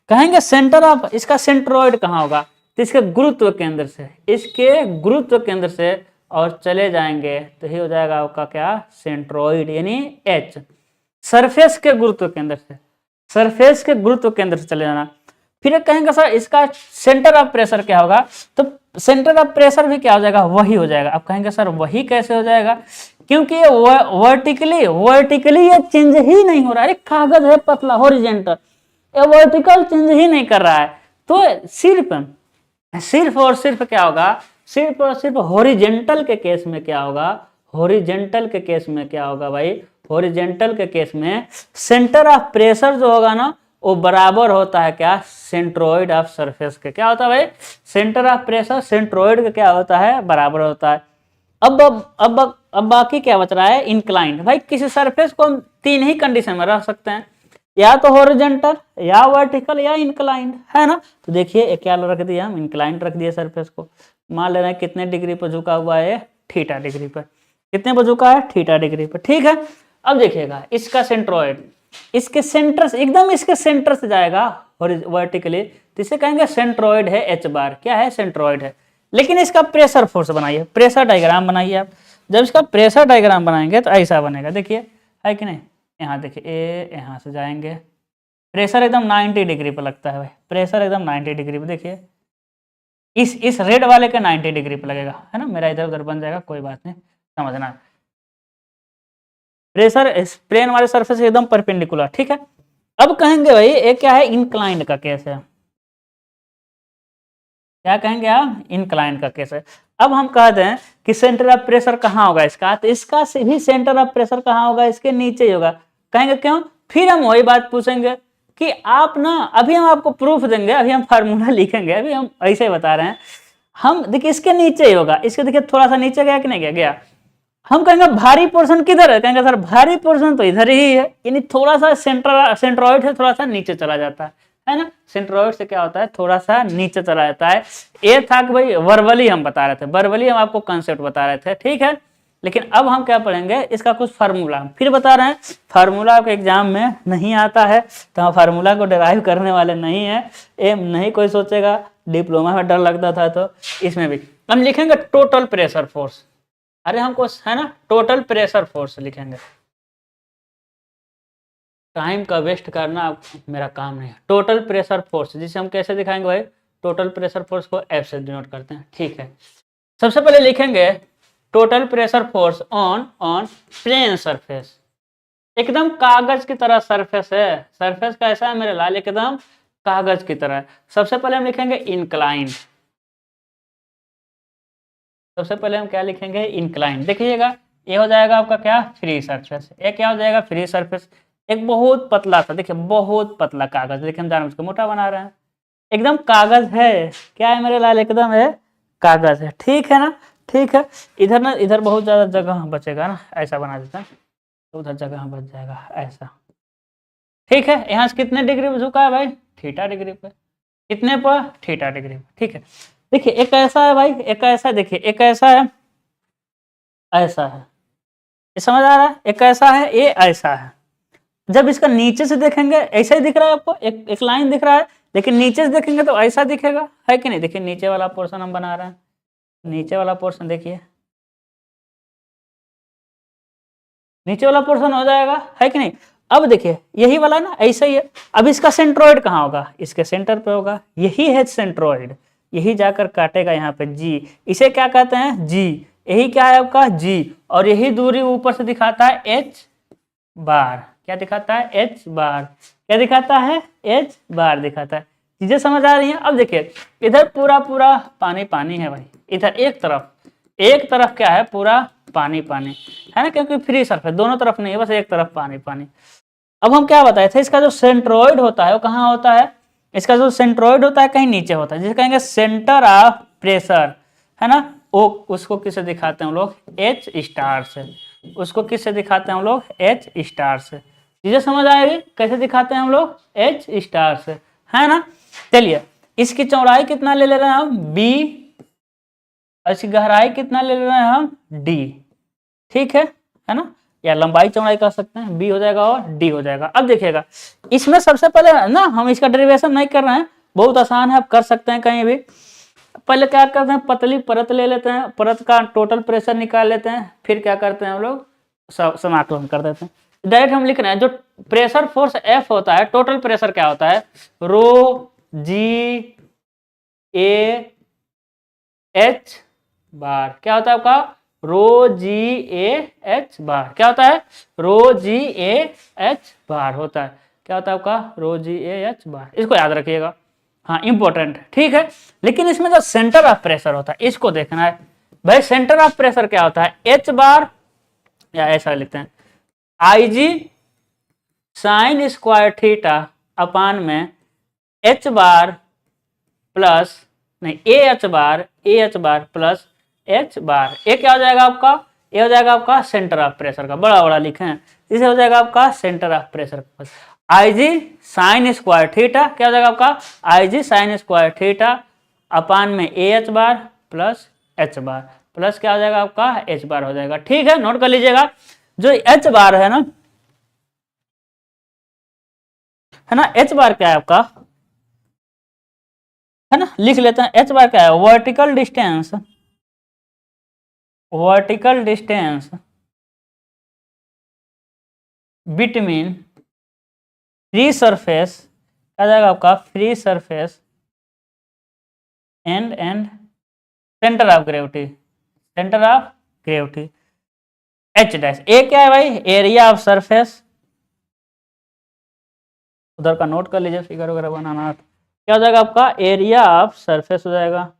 कहेंगे सेंटर ऑफ, इसका सेंट्रोइड कहाँ होगा, तो इसके गुरुत्व केंद्र से, इसके गुरुत्व केंद्र से और चले जाएंगे तो ये हो जाएगा आपका क्या, सेंट्रोइड, यानी एच, सरफेस के गुरुत्व केंद्र से, सरफेस के गुरुत्व केंद्र से चले जाना। फिर कहेंगे सर इसका सेंटर ऑफ प्रेशर क्या होगा, तो सेंटर ऑफ प्रेशर भी क्या हो जाएगा, वही हो जाएगा। अब कहेंगे सर वही कैसे हो जाएगा, क्योंकि ये वर्टिकली ये चेंज ही नहीं हो रहा है, कागज है पतला हॉरिजॉन्टल, ये वर्टिकल चेंज ही नहीं कर रहा है, तो सिर्फ और सिर्फ क्या होगा, सिर्फ और सिर्फ हॉरिजॉन्टल के केस में क्या होगा, हॉरिजॉन्टल के केस में क्या होगा भाई, हॉरिजॉन्टल के केस में सेंटर ऑफ प्रेशर जो होगा ना, वो बराबर होता है क्या, सेंट्रोइड ऑफ सरफेस के। क्या होता है भाई, सेंटर ऑफ प्रेशर सेंट्रोइड का क्या होता है, बराबर होता है। अब बाकी क्या बच रहा है, इंक्लाइंड। भाई किसी सरफेस को हम तीन ही कंडीशन में रख सकते हैं, या तो हॉरिजॉन्टल, या वर्टिकल, या इंक्लाइंड, है ना। तो देखिए क्या रख दिया हम, इंक्लाइंड रख दिया सरफेस को। मान ले रहे हैं कितने डिग्री पर झुका हुआ है, थीटा डिग्री पर, कितने पर झुका है, थीटा डिग्री पर, ठीक है। अब देखिएगा इसका सेंट्रोइड इसके सेंटर से, एकदम इसके सेंटर से जाएगा वर्टिकली, तो इसे कहेंगे सेंट्रोइड है, एच बार क्या है, सेंट्रोइड है। लेकिन इसका प्रेशर फोर्स बनाइए, प्रेशर डायग्राम बनाइए आप। जब इसका प्रेशर डायग्राम बनाएंगे तो ऐसा बनेगा, देखिए, है कि नहीं, यहाँ देखिए ए, यहाँ से जाएंगे, प्रेशर एकदम 90 डिग्री पर लगता है भाई, प्रेशर एकदम 90 डिग्री पर, देखिए इस रेड वाले के 90 डिग्री पर लगेगा, है ना, मेरा इधर उधर बन जाएगा, कोई बात नहीं, समझना। प्रेशर इस प्लेन वाले सरफेस एकदम परपेंडिकुलर, ठीक है। अब कहेंगे भाई ये क्या है, इंक्लाइंड का केस है, क्या कहेंगे आप, इंक्लाइंड का केस है। अब हम कहते हैं कि सेंटर ऑफ प्रेशर कहाँ होगा इसका, तो इसका से भी सेंटर ऑफ प्रेशर कहाँ होगा, इसके नीचे ही होगा। कहेंगे क्यों, फिर हम वही बात पूछेंगे कि आप ना, अभी हम आपको प्रूफ देंगे, अभी हम फार्मूला लिखेंगे, अभी हम ऐसे बता रहे हैं। हम देखिए इसके नीचे ही होगा, इसके देखिए थोड़ा सा नीचे गया कि नहीं गया, गया। हम कहेंगे भारी पोर्शन किधर है, कहेंगे सर भारी पोर्शन तो इधर ही है, यानी थोड़ा सा सेंट्रोइड से थोड़ा सा नीचे चला जाता है ना, सेंट्रोइड से क्या होता है, थोड़ा सा नीचे चला जाता है। ये था कि भाई वर्बली हम बता रहे थे, वर्बली हम आपको कंसेप्ट बता रहे थे, ठीक है। लेकिन अब हम क्या पढ़ेंगे, इसका कुछ फार्मूला फिर बता रहे हैं। फार्मूला आपके एग्जाम में नहीं आता है तो हम फार्मूला को डिराइव करने वाले नहीं है, ये नहीं कोई सोचेगा, डिप्लोमा में डर लगता था, तो इसमें भी हम लिखेंगे टोटल प्रेशर फोर्स। अरे हमको है ना टोटल प्रेशर फोर्स लिखेंगे, टाइम का वेस्ट करना मेरा काम नहीं है। टोटल प्रेशर फोर्स, जिसे हम कैसे दिखाएंगे भाई, टोटल प्रेशर फोर्स को एफ से डिनोट करते हैं, ठीक है। सबसे पहले लिखेंगे total pressure force on plane surface, एकदम कागज की तरह सरफेस है, सरफेस कैसा है मेरे लाल, एकदम कागज की तरह। सबसे पहले हम लिखेंगे इंक्लाइंड, सबसे पहले हम क्या लिखेंगे, इंक्लाइन। देखिएगा ये हो जाएगा आपका क्या, फ्री सरफेस। ये क्या हो जाएगा, फ्री सरफेस। एक बहुत पतला सा, देखिए बहुत पतला कागज, देखिए हम जानबूझ के मोटा बना रहे हैं, एकदम कागज है। क्या है मेरे लाल, एकदम है कागज है, ठीक है ना। ठीक है, इधर ना, इधर बहुत ज्यादा जगह बचेगा ना, ऐसा बना देता है तो उधर जगह बच जाएगा ऐसा। ठीक है, यहाँ से कितने डिग्री पे झुका है भाई, थीटा डिग्री पे। कितने पर, थीटा डिग्री पे। ठीक है, देखिए एक ऐसा है भाई, एक ऐसा, देखिए एक ऐसा है, ऐसा है, ये समझ आ रहा है, एक ऐसा है, ये ऐसा है। जब इसका नीचे से देखेंगे ऐसा ही दिख रहा है आपको, एक लाइन दिख रहा है, लेकिन नीचे से देखेंगे तो ऐसा दिखेगा, है कि नहीं। देखिए नीचे वाला पोर्शन हम बना रहे हैं, नीचे वाला पोर्शन देखिए, नीचे वाला पोर्शन हो जाएगा, है कि नहीं। अब देखिए यही वाला ना, ऐसा ही है। अब इसका सेंट्रोइड कहाँ होगा, इसके सेंटर पे होगा, यही है सेंट्रोइड, यही जाकर काटेगा यहाँ पे जी, इसे क्या कहते हैं, जी। यही क्या है आपका, जी, और यही दूरी ऊपर से दिखाता है एच बार। क्या दिखाता है, एच बार। क्या दिखाता है, एच बार दिखाता है। चीजें समझ आ रही हैं। अब देखिए इधर पूरा पूरा पानी पानी है भाई, इधर एक तरफ क्या है, पूरा पानी पानी है ना, क्योंकि फ्री सरफेस, दोनों तरफ नहीं है, बस एक तरफ पानी पानी। अब हम क्या बताए थे, इसका जो सेंट्रोइड होता है वो कहाँ होता है, इसका जो सेंट्रोइड होता है कहीं नीचे होता है, जिसे कहेंगे सेंटर ऑफ प्रेशर, है ना। वो उसको किससे दिखाते हैं हम लोग, एच स्टार से। उसको किससे दिखाते हैं हम लोग, एच स्टार से। चीजें समझ आएगी कैसे दिखाते हैं हम लोग, एच स्टार से, है ना। चलिए इसकी चौड़ाई कितना ले रहे हैं हम, बी, और इसकी गहराई कितना ले रहे हैं हम, डी। ठीक है ना, या लंबाई चौड़ाई कर सकते हैं, बी हो जाएगा और डी हो जाएगा। अब देखिएगा इसमें सबसे पहले ना, हम इसका डेरिवेशन नहीं कर रहे हैं, बहुत आसान है, आप कर सकते हैं कहीं भी। पहले क्या करते हैं, पतली परत ले लेते हैं, परत का टोटल प्रेशर निकाल लेते हैं, फिर क्या करते हैं हम लोग, समाकलन कर देते हैं। डायरेक्ट हम लिख रहे हैं, जो प्रेशर फोर्स एफ होता है, टोटल प्रेशर क्या होता है, रो जी ए एच बार। क्या होता है आपका, रो जी ए एच बार। क्या होता है, रो जी ए एच बार होता है। क्या होता है आपका, रो जी ए एच बार। इसको याद रखिएगा, हाँ इंपॉर्टेंट। ठीक है, लेकिन इसमें जो सेंटर ऑफ प्रेशर होता है इसको देखना है भाई। सेंटर ऑफ प्रेशर क्या होता है, एच बार, या ऐसा लिखते हैं, I G sine square theta अपान में एच बार प्लस, नहीं A H bar plus H bar. ये क्या हो जाएगा आपका, ये हो जाएगा आपका सेंटर ऑफ प्रेशर का, बड़ा बड़ा लिखे हैं, इसे हो जाएगा आपका centre of pressure. I G sine square theta, क्या हो जाएगा आपका, I G sine square theta अपान में A H bar plus H bar, plus क्या हो जाएगा आपका, एच बार हो जाएगा। ठीक है, नोट कर लीजिएगा। जो एच बार है ना, है ना, एच बार क्या है आपका, है ना, लिख लेते हैं। एच बार क्या है, vertical distance, vertical distance between free surface, क्या जाएगा आपका, free surface and centre of gravity, centre of gravity. H dash, A क्या है भाई, एरिया ऑफ सरफेस, उधर का नोट कर लीजिए, फिगर वगैरह बनाना। क्या हो जाएगा आपका, एरिया ऑफ सरफेस हो जाएगा,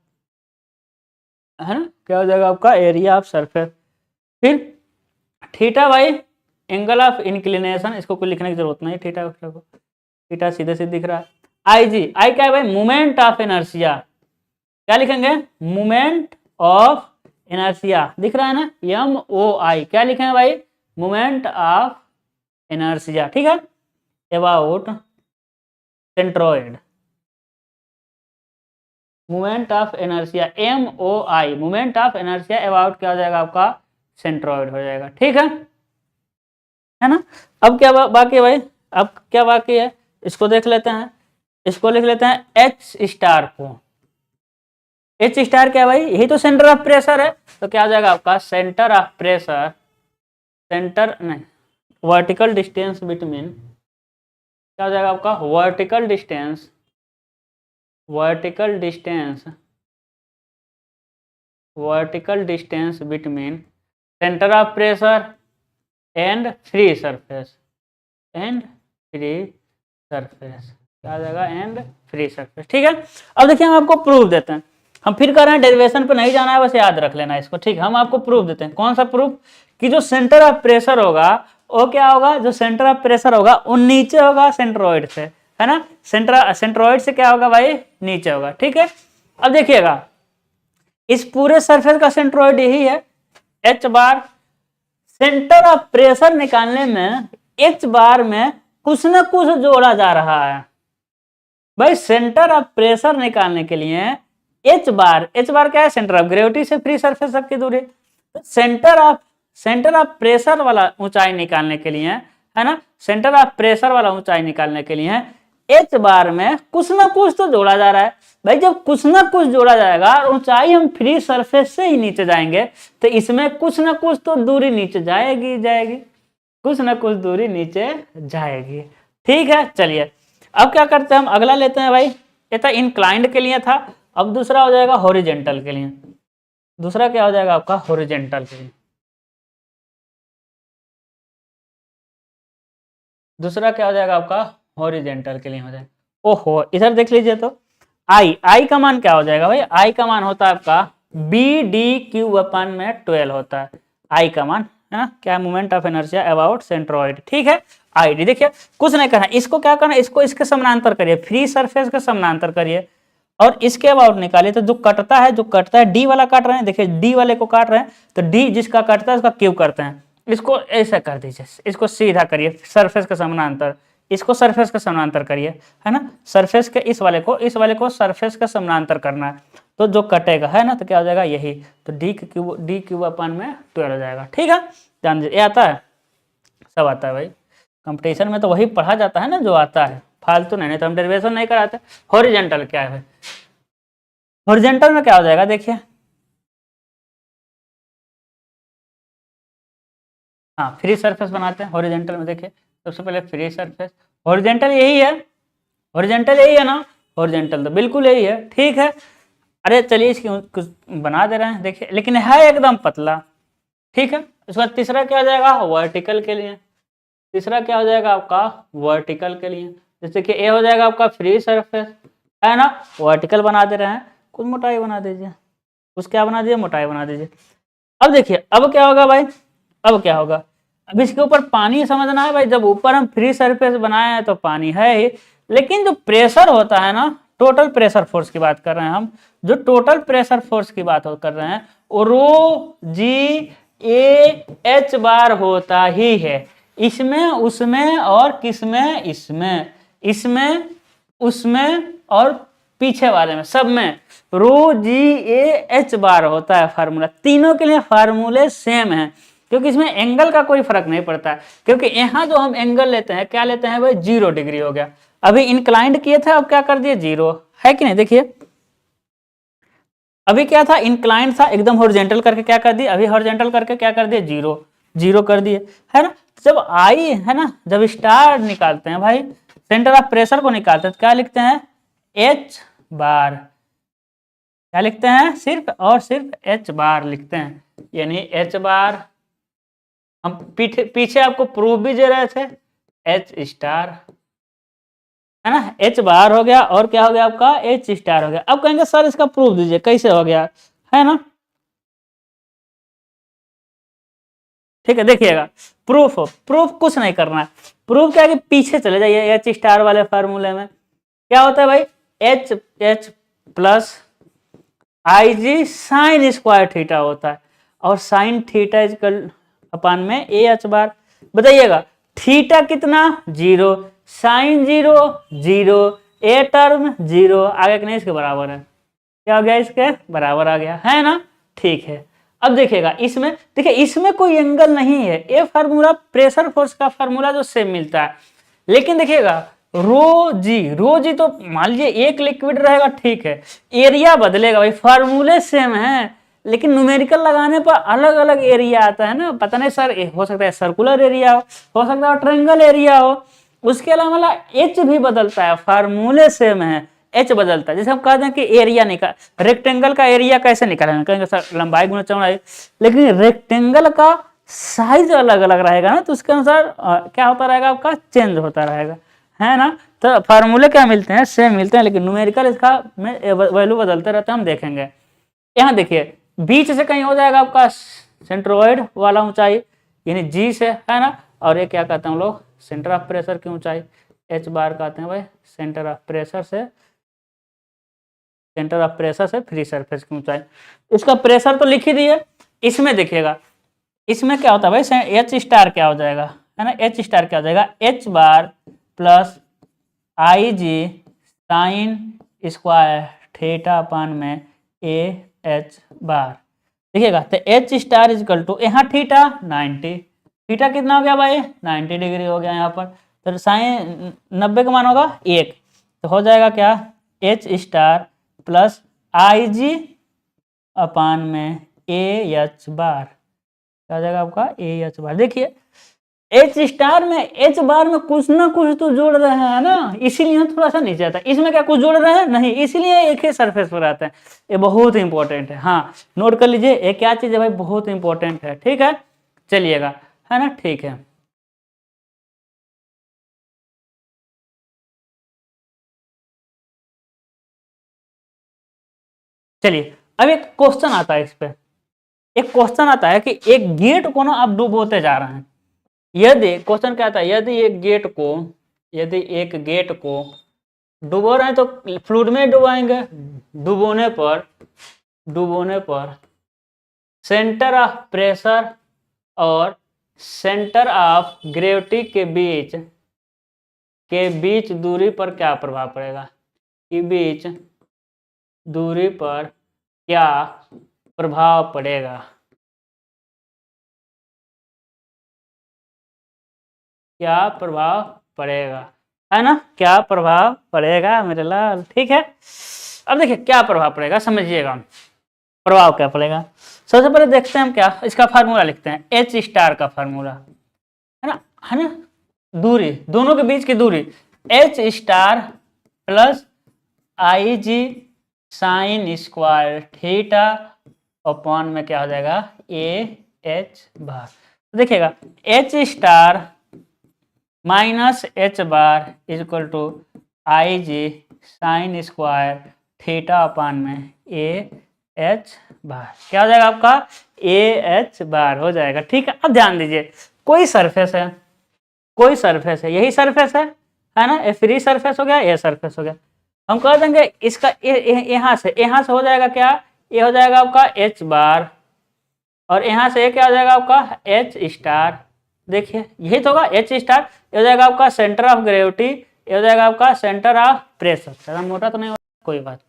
है ना। क्या हो जाएगा आपका, एरिया ऑफ सरफेस। फिर थीटा भाई, एंगल ऑफ इंक्लिनेशन, इसको कोई लिखने की जरूरत नहीं, थीटा को, थीटा सीधे सीधे दिख रहा है। आई जी, आई क्या है भाई, मोमेंट ऑफ इनर्शिया। क्या लिखेंगे, मोमेंट ऑफ इनर्शिया, दिख रहा है ना, एम ओ आई। क्या लिखेंगे भाई, मोमेंट ऑफ इनर्शिया। ठीक है, about centroid, moment of inertia, M O I, moment of inertia about क्या हो जाएगा आपका, सेंट्रोइड हो जाएगा। ठीक है ना। अब क्या बाकी है भाई, अब क्या बाकी है, इसको देख लेते हैं। इसको लिख लेते हैं एच स्टार को। एच स्टार क्या है भाई, यही तो सेंटर ऑफ प्रेशर है, तो क्या हो जाएगा आपका, सेंटर ऑफ प्रेशर, सेंटर नहीं, वर्टिकल डिस्टेंस बिटवीन, क्या हो जाएगा आपका, vertical distance, vertical distance, vertical distance between centre of pressure and free surface, and free surface. क्या आ जाएगा, एंड फ्री सरफेस। ठीक है, अब देखिए हम आपको प्रूफ देते हैं। हम फिर कर रहे हैं, डेरिवेशन पे नहीं जाना है, बस याद रख लेना इसको, ठीक है। हम आपको प्रूफ देते हैं, कौन सा प्रूफ, कि जो सेंटर ऑफ प्रेशर होगा वो क्या होगा, जो सेंटर ऑफ प्रेशर होगा वो नीचे होगा सेंट्रोइड से, है ना, सेंट्रोइड से क्या होगा भाई, नीचे होगा, ठीक है। अब देखिएगा इस पूरे सरफेस का सेंट्रोइड यही है H bar. Centre of pressure निकालने में एच बार में कुछ न कुछ जोड़ा जा रहा है भाई। सेंटर ऑफ प्रेशर निकालने के लिए एच बार क्या है, सेंटर ऑफ ग्रेविटी से फ्री सरफेस तक की दूरी। तो सेंटर ऑफ प्रेशर वाला ऊंचाई निकालने के लिए, है ना, सेंटर ऑफ प्रेशर वाला ऊंचाई निकालने के लिए एच बार में कुछ ना कुछ तो जोड़ा जा रहा है भाई। जब कुछ ना कुछ जोड़ा जाएगा और ऊंचाई हम फ्री सरफेस से ही नीचे जाएंगे तो इसमें कुछ ना कुछ तो दूरी नीचे जाएगी, कुछ ना कुछ दूरी नीचे जाएगी, ठीक है। चलिए अब क्या करते हैं, हम अगला लेते हैं भाई। ये था इंक्लाइंड के लिए था, अब दूसरा हो जाएगा हॉरिजेंटल के लिए। दूसरा क्या हो जाएगा आपका, हॉरिजेंटल के लिए। दूसरा क्या हो जाएगा आपका, हॉरिजेंटल के लिए हो जाएगा। ओहो, इधर देख लीजिए तो आई का मान क्या हो जाएगा भाई, आई का मान होता है आपका बी डी क्यू अपन में 12 होता है आई का मान, है ना, क्या moment of inertia about centroid, ठीक है। आई डी, देखिए कुछ नहीं करना, इसको क्या करना, इसको इसके समानांतर करिए, फ्री सरफेस के समानांतर करिए और इसके अबाउट निकालिए। तो जो कटता है डी वाला काट रहे हैं, देखिए डी वाले को काट रहे हैं तो डी जिसका कटता है उसका क्यू करते हैं। इसको ऐसा कर दीजिए, इसको सीधा करिए सरफेस के समानांतर, इसको सरफेस के समानांतर करिए, है ना, सरफेस के इस वाले को सरफेस के समानांतर करना है। तो जो कटेगा, है ना, तो क्या हो जाएगा यही, तो डी क्यूब अपन में 12 हो जाएगा, ठीक है। ध्यान दीजिए, ये आता है, सब आता है भाई, कंपटीशन में तो वही पढ़ा जाता है ना जो आता है, फालतू नहीं तो हम डेरिवेशन नहीं कराते। हॉरिजेंटल क्या है भाई, हॉरिजेंटल में क्या हो जाएगा, देखिए हाँ, फ्री सरफेस बनाते हैं हॉरिजेंटल में। देखिए सबसे पहले फ्री सरफेस, हॉरिजेंटल यही है, हॉरिजेंटल यही है ना, हॉरिजेंटल तो बिल्कुल यही है, ठीक है। अरे चलिए इसकी कुछ बना दे रहे हैं, देखिए, लेकिन है एकदम पतला, ठीक है। उसके बाद तीसरा क्या हो जाएगा, वर्टिकल के लिए। तीसरा क्या हो जाएगा आपका, वर्टिकल के लिए। जैसे कि ए हो जाएगा आपका फ्री सरफेस, है ना, वर्टिकल बना दे रहे हैं, कुछ मोटाई बना दीजिए, कुछ क्या बना दीजिए, मोटाई बना दीजिए। अब देखिए अब क्या होगा भाई, अब क्या होगा, अब इसके ऊपर पानी समझना है भाई। जब ऊपर हम फ्री सरफेस बनाए हैं तो पानी है ही, लेकिन जो प्रेशर होता है ना, टोटल प्रेशर फोर्स की बात कर रहे हैं हम, जो टोटल प्रेशर फोर्स की बात कर रहे हैं वो रो जी ए एच बार होता ही है। इसमें, उसमें और किसमें, इसमें उसमें और पीछे वाले में, सब में रो जी ए एच बार होता है फार्मूला। तीनों के लिए फार्मूले सेम है, क्योंकि इसमें एंगल का कोई फर्क नहीं पड़ता है। क्योंकि यहाँ जो हम एंगल लेते हैं, क्या लेते हैं भाई, 0 डिग्री हो गया। अभी इंक्लाइंड किए थे, अब क्या कर दिए, 0 है कि नहीं। देखिए अभी क्या था, इंक्लाइंड था, एकदम हॉरिजॉन्टल करके क्या कर दिए, अभी हॉरिजॉन्टल करके क्या कर दिए, 0 कर दिए, है ना। जब आई, है ना, जब स्टार निकालते हैं भाई, सेंटर ऑफ प्रेशर को निकालते हैं तो क्या लिखते हैं, एच बार, क्या लिखते हैं, सिर्फ और सिर्फ एच बार लिखते हैं, यानी एच बार। हम पीछे आपको प्रूफ भी दे रहे थे, एच स्टार, है ना, एच बार हो गया और क्या हो गया आपका, एच स्टार हो गया। अब कहेंगे सर इसका प्रूफ दीजिए, कैसे हो गया, है ना, ठीक है। देखिएगा प्रूफ कुछ नहीं करना है, प्रूफ क्या है कि पीछे चले जाइए एच स्टार वाले फार्मूले में। क्या होता है भाई, H plus I G sine square theta होता है, और साइन थीटा इजकल अपन में ए एच बार। बताइएगा थीटा कितना, 0, साइन 0, 0, ए टर्म 0, आगे कि नहीं इसके बराबर है, क्या हो गया, इसके बराबर आ गया, है ना, ठीक है। अब देखिएगा इसमें, देखिए इसमें कोई एंगल नहीं है, ये फार्मूला प्रेशर फोर्स का फार्मूला जो सेम मिलता है। लेकिन देखिएगा रो जी तो मान लीजिए एक लिक्विड रहेगा, ठीक है, एरिया बदलेगा भाई, फार्मूले सेम है लेकिन न्यूमेरिकल लगाने पर अलग अलग एरिया आता है ना। पता नहीं सर, हो सकता है सर्कुलर एरिया हो सकता है ट्रायंगल एरिया हो, उसके अलावा एच भी बदलता है, फार्मूले सेम है, एच बदलता है। जैसे हम कहते हैं कि एरिया निकाल, रेक्टेंगल का एरिया कैसे निकालेंगे, कहेंगे सर लंबाई गुना चौड़ाई, लेकिन रेक्टेंगल का साइज अलग अलग रहेगा ना, तो उसके अनुसार क्या होता रहेगा, आपका चेंज होता रहेगा, है ना। तो फार्मूले क्या मिलते हैं, सेम मिलते हैं, लेकिन न्यूमेरिकल इसका में वैल्यू बदलते रहते हैं, हम देखेंगे। यहाँ देखिए बीच से कहीं हो जाएगा आपका सेंट्रोइड वाला ऊंचाई यानी जी से, है ना। और ये क्या कहते हैं हम लोग, सेंटर ऑफ प्रेशर की ऊंचाई एच बार कहते हैं भाई, सेंटर ऑफ प्रेशर से फ्री सरफेस की ऊंचाई। इसका प्रेशर तो लिख ही दिए। इसमें देखिएगा इसमें क्या होता है भाई, एच स्टार क्या हो जाएगा, है ना, एच स्टार क्या हो जाएगा, H bar plus I G sine square theta अपान में ए एच बार। देखिएगा तो एच स्टार इजकल टू, यहाँ थीटा 90, थीटा कितना हो गया भाई 90 डिग्री हो गया यहाँ पर, तो साइन 90 का मान होगा 1, तो हो जाएगा क्या, H star plus I G अपान में ए एच बार, क्या हो जाएगा आपका ए एच बार। देखिए एच स्टार में एच बार में कुछ ना कुछ तो जोड़ रहे हैं ना, इसीलिए थोड़ा सा नीचे आता है। इसमें क्या कुछ जोड़ रहे हैं नहीं, इसीलिए एक ही सरफेस पर आता है। ये बहुत इंपॉर्टेंट है, हाँ नोट कर लीजिए, ये क्या चीज है भाई, बहुत इंपॉर्टेंट है, ठीक है। चलिएगा, है ना, ठीक है। चलिए अब एक क्वेश्चन आता है, इस पे एक क्वेश्चन आता है कि एक गेट को ना आप डुबोते जा रहे हैं। यदि क्वेश्चन क्या आता है, यदि एक गेट को डुबो रहे हैं तो फ्लूइड में डुबाएंगे, डुबोने पर सेंटर ऑफ प्रेशर और सेंटर ऑफ ग्रेविटी के बीच दूरी पर क्या प्रभाव पड़ेगा, के बीच दूरी पर क्या प्रभाव पड़ेगा, क्या प्रभाव पड़ेगा, है ना, क्या प्रभाव पड़ेगा मेरे लाल, ठीक है। अब देखिए क्या प्रभाव पड़ेगा, समझिएगा प्रभाव क्या पड़ेगा। सबसे पहले देखते हैं हम क्या, इसका फार्मूला लिखते हैं, एच स्टार का फार्मूला, है ना, दूरी दोनों के बीच की दूरी H star plus I G sine square theta upon में क्या हो जाएगा ए एच बार। देखिएगा H star minus H bar is equal to I G sine square theta अपान में ए एच बार, क्या हो जाएगा आपका ए एच बार हो जाएगा, ठीक है। अब ध्यान दीजिए कोई सरफेस है, यही सरफेस है ना, ये फ्री सरफेस हो गया, ये सरफेस हो गया। हम कह देंगे इसका यहाँ से हो जाएगा क्या, ये हो जाएगा आपका एच बार और यहाँ से ये क्या हो जाएगा आपका एच स्टार। देखिए यही तो होगा एच स्टार, ये हो जाएगा आपका सेंटर ऑफ ग्रेविटी, ये हो जाएगा आपका सेंटर ऑफ प्रेशर। ज़्यादा मोटा तो नहीं होगा, कोई बात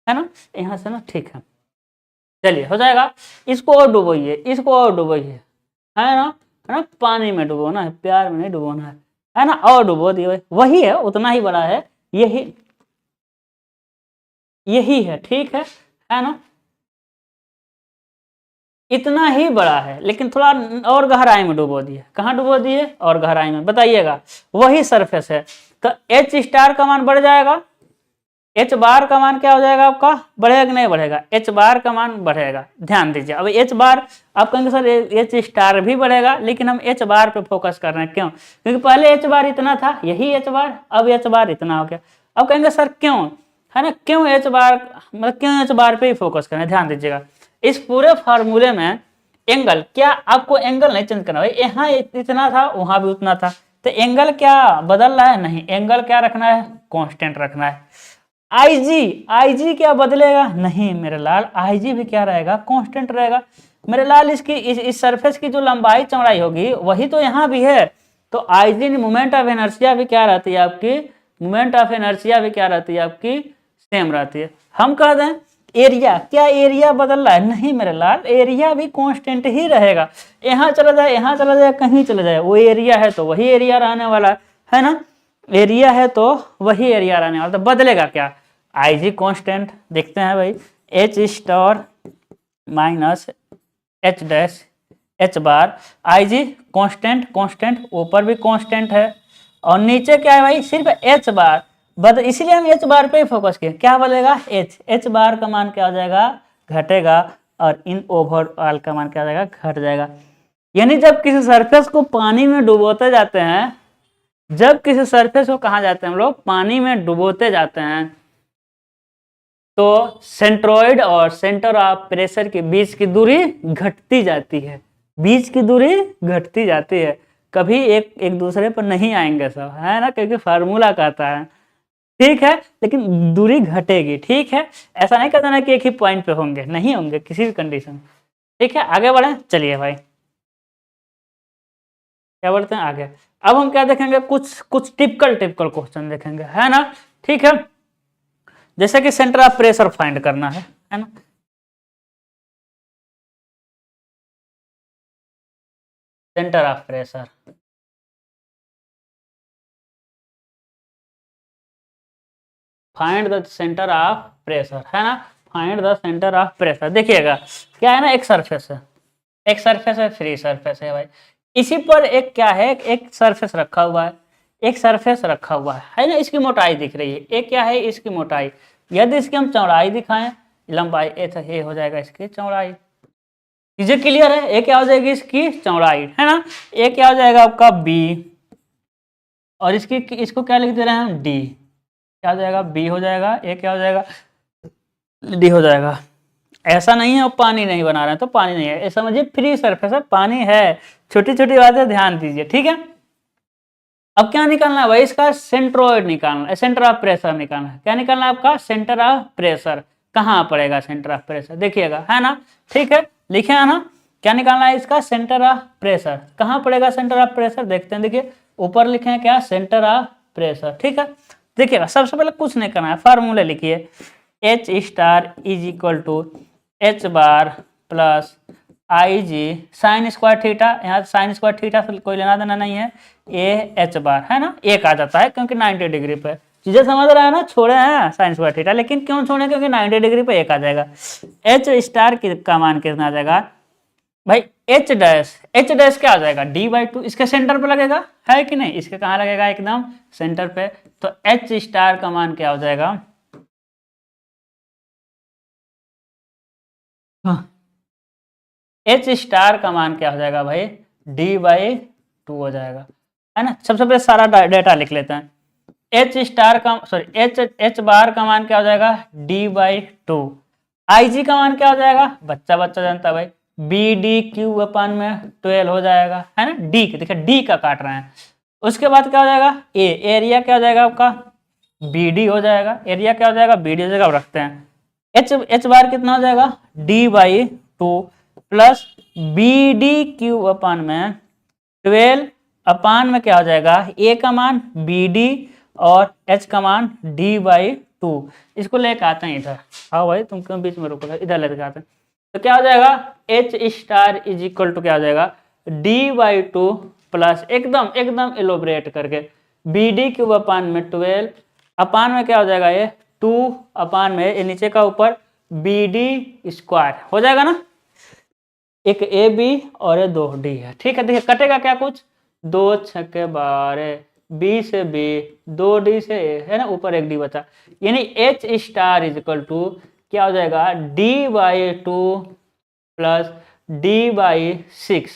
है ना, यहाँ से ना, ठीक है। चलिए हो जाएगा, इसको और डुबोइए, है ना, पानी में डुबोना है, प्यार में नहीं डुबोना है ना, और डुबो दिए, वही है, उतना ही बड़ा है, यही है, ठीक है ना, इतना ही बड़ा है, लेकिन थोड़ा और गहराई में डुबो दिए। कहाँ डुबो दिए, और गहराई में, बताइएगा वही सरफेस है, तो एच स्टार का मान बढ़ जाएगा, एच बार का मान क्या हो जाएगा आपका, बढ़ेगा कि नहीं बढ़ेगा, एच बार का मान बढ़ेगा। ध्यान दीजिए, अब एच बार आप कहेंगे सर एच स्टार भी बढ़ेगा, लेकिन हम एच बार पे फोकस कर रहे हैं, क्यों, क्योंकि पहले एच बार इतना था, यही एच बार, अब एच बार इतना हो गया। अब कहेंगे सर क्यों, है ना, क्यों एच बार, मतलब क्यों एच बार पे ही फोकस करें। ध्यान दीजिएगा इस पूरे फार्मूले में एंगल, क्या आपको एंगल नहीं चेंज करना भाई, यहाँ इतना था वहां भी उतना था, तो एंगल क्या बदल रहा है, नहीं, एंगल क्या रखना है, कांस्टेंट रखना है। आईजी क्या बदलेगा, नहीं मेरे लाल, आईजी भी क्या रहेगा, कांस्टेंट रहेगा मेरे लाल। इसकी इस सरफेस की जो लंबाई चौड़ाई होगी वही तो यहाँ भी है, तो आईजी मोमेंट ऑफ इनर्शिया भी क्या रहती है आपकी, मोमेंट ऑफ इनर्शिया भी क्या रहती है आपकी, सेम रहती है। हम कह दें एरिया, क्या एरिया बदल रहा है, नहीं मेरे लाल, एरिया भी कांस्टेंट ही रहेगा, यहाँ चला जाए, यहाँ चला जाए, कहीं चला जाए, वो एरिया है तो वही एरिया रहने वाला है ना, एरिया है तो वही एरिया रहने वाला, तो बदलेगा क्या, आईजी कांस्टेंट। देखते हैं भाई h star minus h dash h bar, IG constant, ऊपर भी कांस्टेंट है और नीचे क्या है भाई, सिर्फ एच बार इसीलिए हम एच बार पे ही फोकस किए। क्या बदलेगा, एच बार का मान क्या हो जाएगा, घटेगा, और इन ओवरऑल का मान क्या हो जाएगा, घट जाएगा। यानी जब किसी सरफेस को पानी में डुबोते जाते हैं, जब किसी सरफेस को कहा जाते हैं हम लोग पानी में डुबोते जाते हैं तो सेंट्रोइड और सेंटर ऑफ प्रेशर के बीच की दूरी घटती जाती है, बीच की दूरी घटती जाती है, कभी एक एक दूसरे पर नहीं आएंगे सब, है ना, क्योंकि फार्मूला कहता है, ठीक है, लेकिन दूरी घटेगी, ठीक है, ऐसा नहीं कहता ना कि एक ही पॉइंट पे होंगे, नहीं होंगे किसी भी कंडीशन, ठीक है। आगे बढ़े, चलिए भाई क्या बोलते हैं आगे। अब हम क्या देखेंगे, कुछ कुछ टिपिकल क्वेश्चन देखेंगे, है ना, ठीक है। जैसे कि सेंटर ऑफ प्रेशर फाइंड करना है ना, centre of pressure, find the centre of pressure, है ना, find the centre of pressure. देखिएगा क्या है ना, एक सरफेस है, एक सरफेस है, फ्री सरफेस है भाई, इसी पर एक क्या है, एक सरफेस रखा हुआ है, एक सरफेस रखा हुआ है ना, इसकी मोटाई दिख रही है, एक क्या है इसकी मोटाई, यदि इसकी हम चौड़ाई दिखाएं, लंबाई ए हो जाएगा इसकी चौड़ाई, चीजें क्लियर है, ए क्या हो जाएगी इसकी चौड़ाई, है ना, ए क्या हो जाएगा आपका बी, और इसकी इसको क्या लिख दे रहे हैं हम डी, क्या हो जाएगा बी हो जाएगा, ए क्या हो जाएगा डी हो जाएगा। ऐसा नहीं है और पानी नहीं बना रहे हैं तो पानी नहीं है, ये समझिए फ्री सरफेस है, पानी है, छोटी छोटी बातें ध्यान दीजिए, ठीक है। अब क्या निकालना है भाई, इसका सेंट्रोइड निकालना है, सेंटर ऑफ प्रेशर निकालना है, क्या निकालना है आपका सेंटर ऑफ प्रेशर, कहाँ पड़ेगा सेंटर ऑफ प्रेशर, देखिएगा, है ना, ठीक है, लिखे है ना, क्या निकालना है इसका सेंटर ऑफ प्रेशर, कहाँ पड़ेगा सेंटर ऑफ प्रेशर, देखते हैं, देखिए ऊपर लिखे हैं क्या सेंटर ऑफ प्रेशर, ठीक है। देखिएगा सबसे पहले कुछ नहीं करना है, फार्मूले लिखिए, H star is equal to H bar plus I G sine square theta, यहाँ साइन स्क्वायर थीटा से कोई लेना देना नहीं है, ए एच बार, है ना, एक आ जाता है क्योंकि 90 डिग्री पे, चीजें समझ रहा है ना, छोड़े हैं साइन स्क्वायर थीटा, लेकिन क्यों छोड़े, क्योंकि 90 डिग्री पे एक आ जाएगा। एच स्टार का मान कितना आ जाएगा भाई, एच डैश क्या आ जाएगा d/2, इसके सेंटर पे लगेगा, है कि नहीं, इसके कहाँ लगेगा एकदम सेंटर पे, तो एच स्टार का मान क्या हो जाएगा, एच स्टार का मान क्या हो जाएगा भाई, d/2 हो जाएगा, है ना। सबसे पहले सारा डेटा लिख लेते हैं, एच स्टार का सॉरी एच बार का मान क्या हो जाएगा d/2, आई जी का मान क्या हो जाएगा, बच्चा बच्चा जानता है भाई, बी डी क्यू अपन में 12 हो जाएगा, है ना, डी देखिए डी का काट रहे हैं, उसके बाद क्या हो जाएगा ए, एरिया क्या हो जाएगा आपका बी डी हो जाएगा, एरिया क्या हो जाएगा बी डी हो जाएगा, रखते हैं एच बार कितना हो जाएगा d/2 plus b d cube अपान में 12 अपान में क्या हो जाएगा, ए का मान बी डी और एच का मान d/2, इसको लेकर आते हैं इधर, हाँ भाई तुम क्यों बीच में रुको, इधर लेकर आते हैं, तो क्या हो जाएगा H star is equal to क्या हो जाएगा d/2 प्लस एकदम एकदम एलोबरेट करके बी डी क्यूब अपान में 12 अपान में क्या हो जाएगा ये 2 अपान में ये नीचे का ऊपर बी डी स्क्वायर हो जाएगा ना, एक ए बी और ये 2 डी है, ठीक है। देखिए कटेगा क्या कुछ, 2 छक्के 12, बी से बी 2 डी से ए, है ना, ऊपर एक डी बचा, यानी H star is equal to क्या हो जाएगा d/2 plus d/6,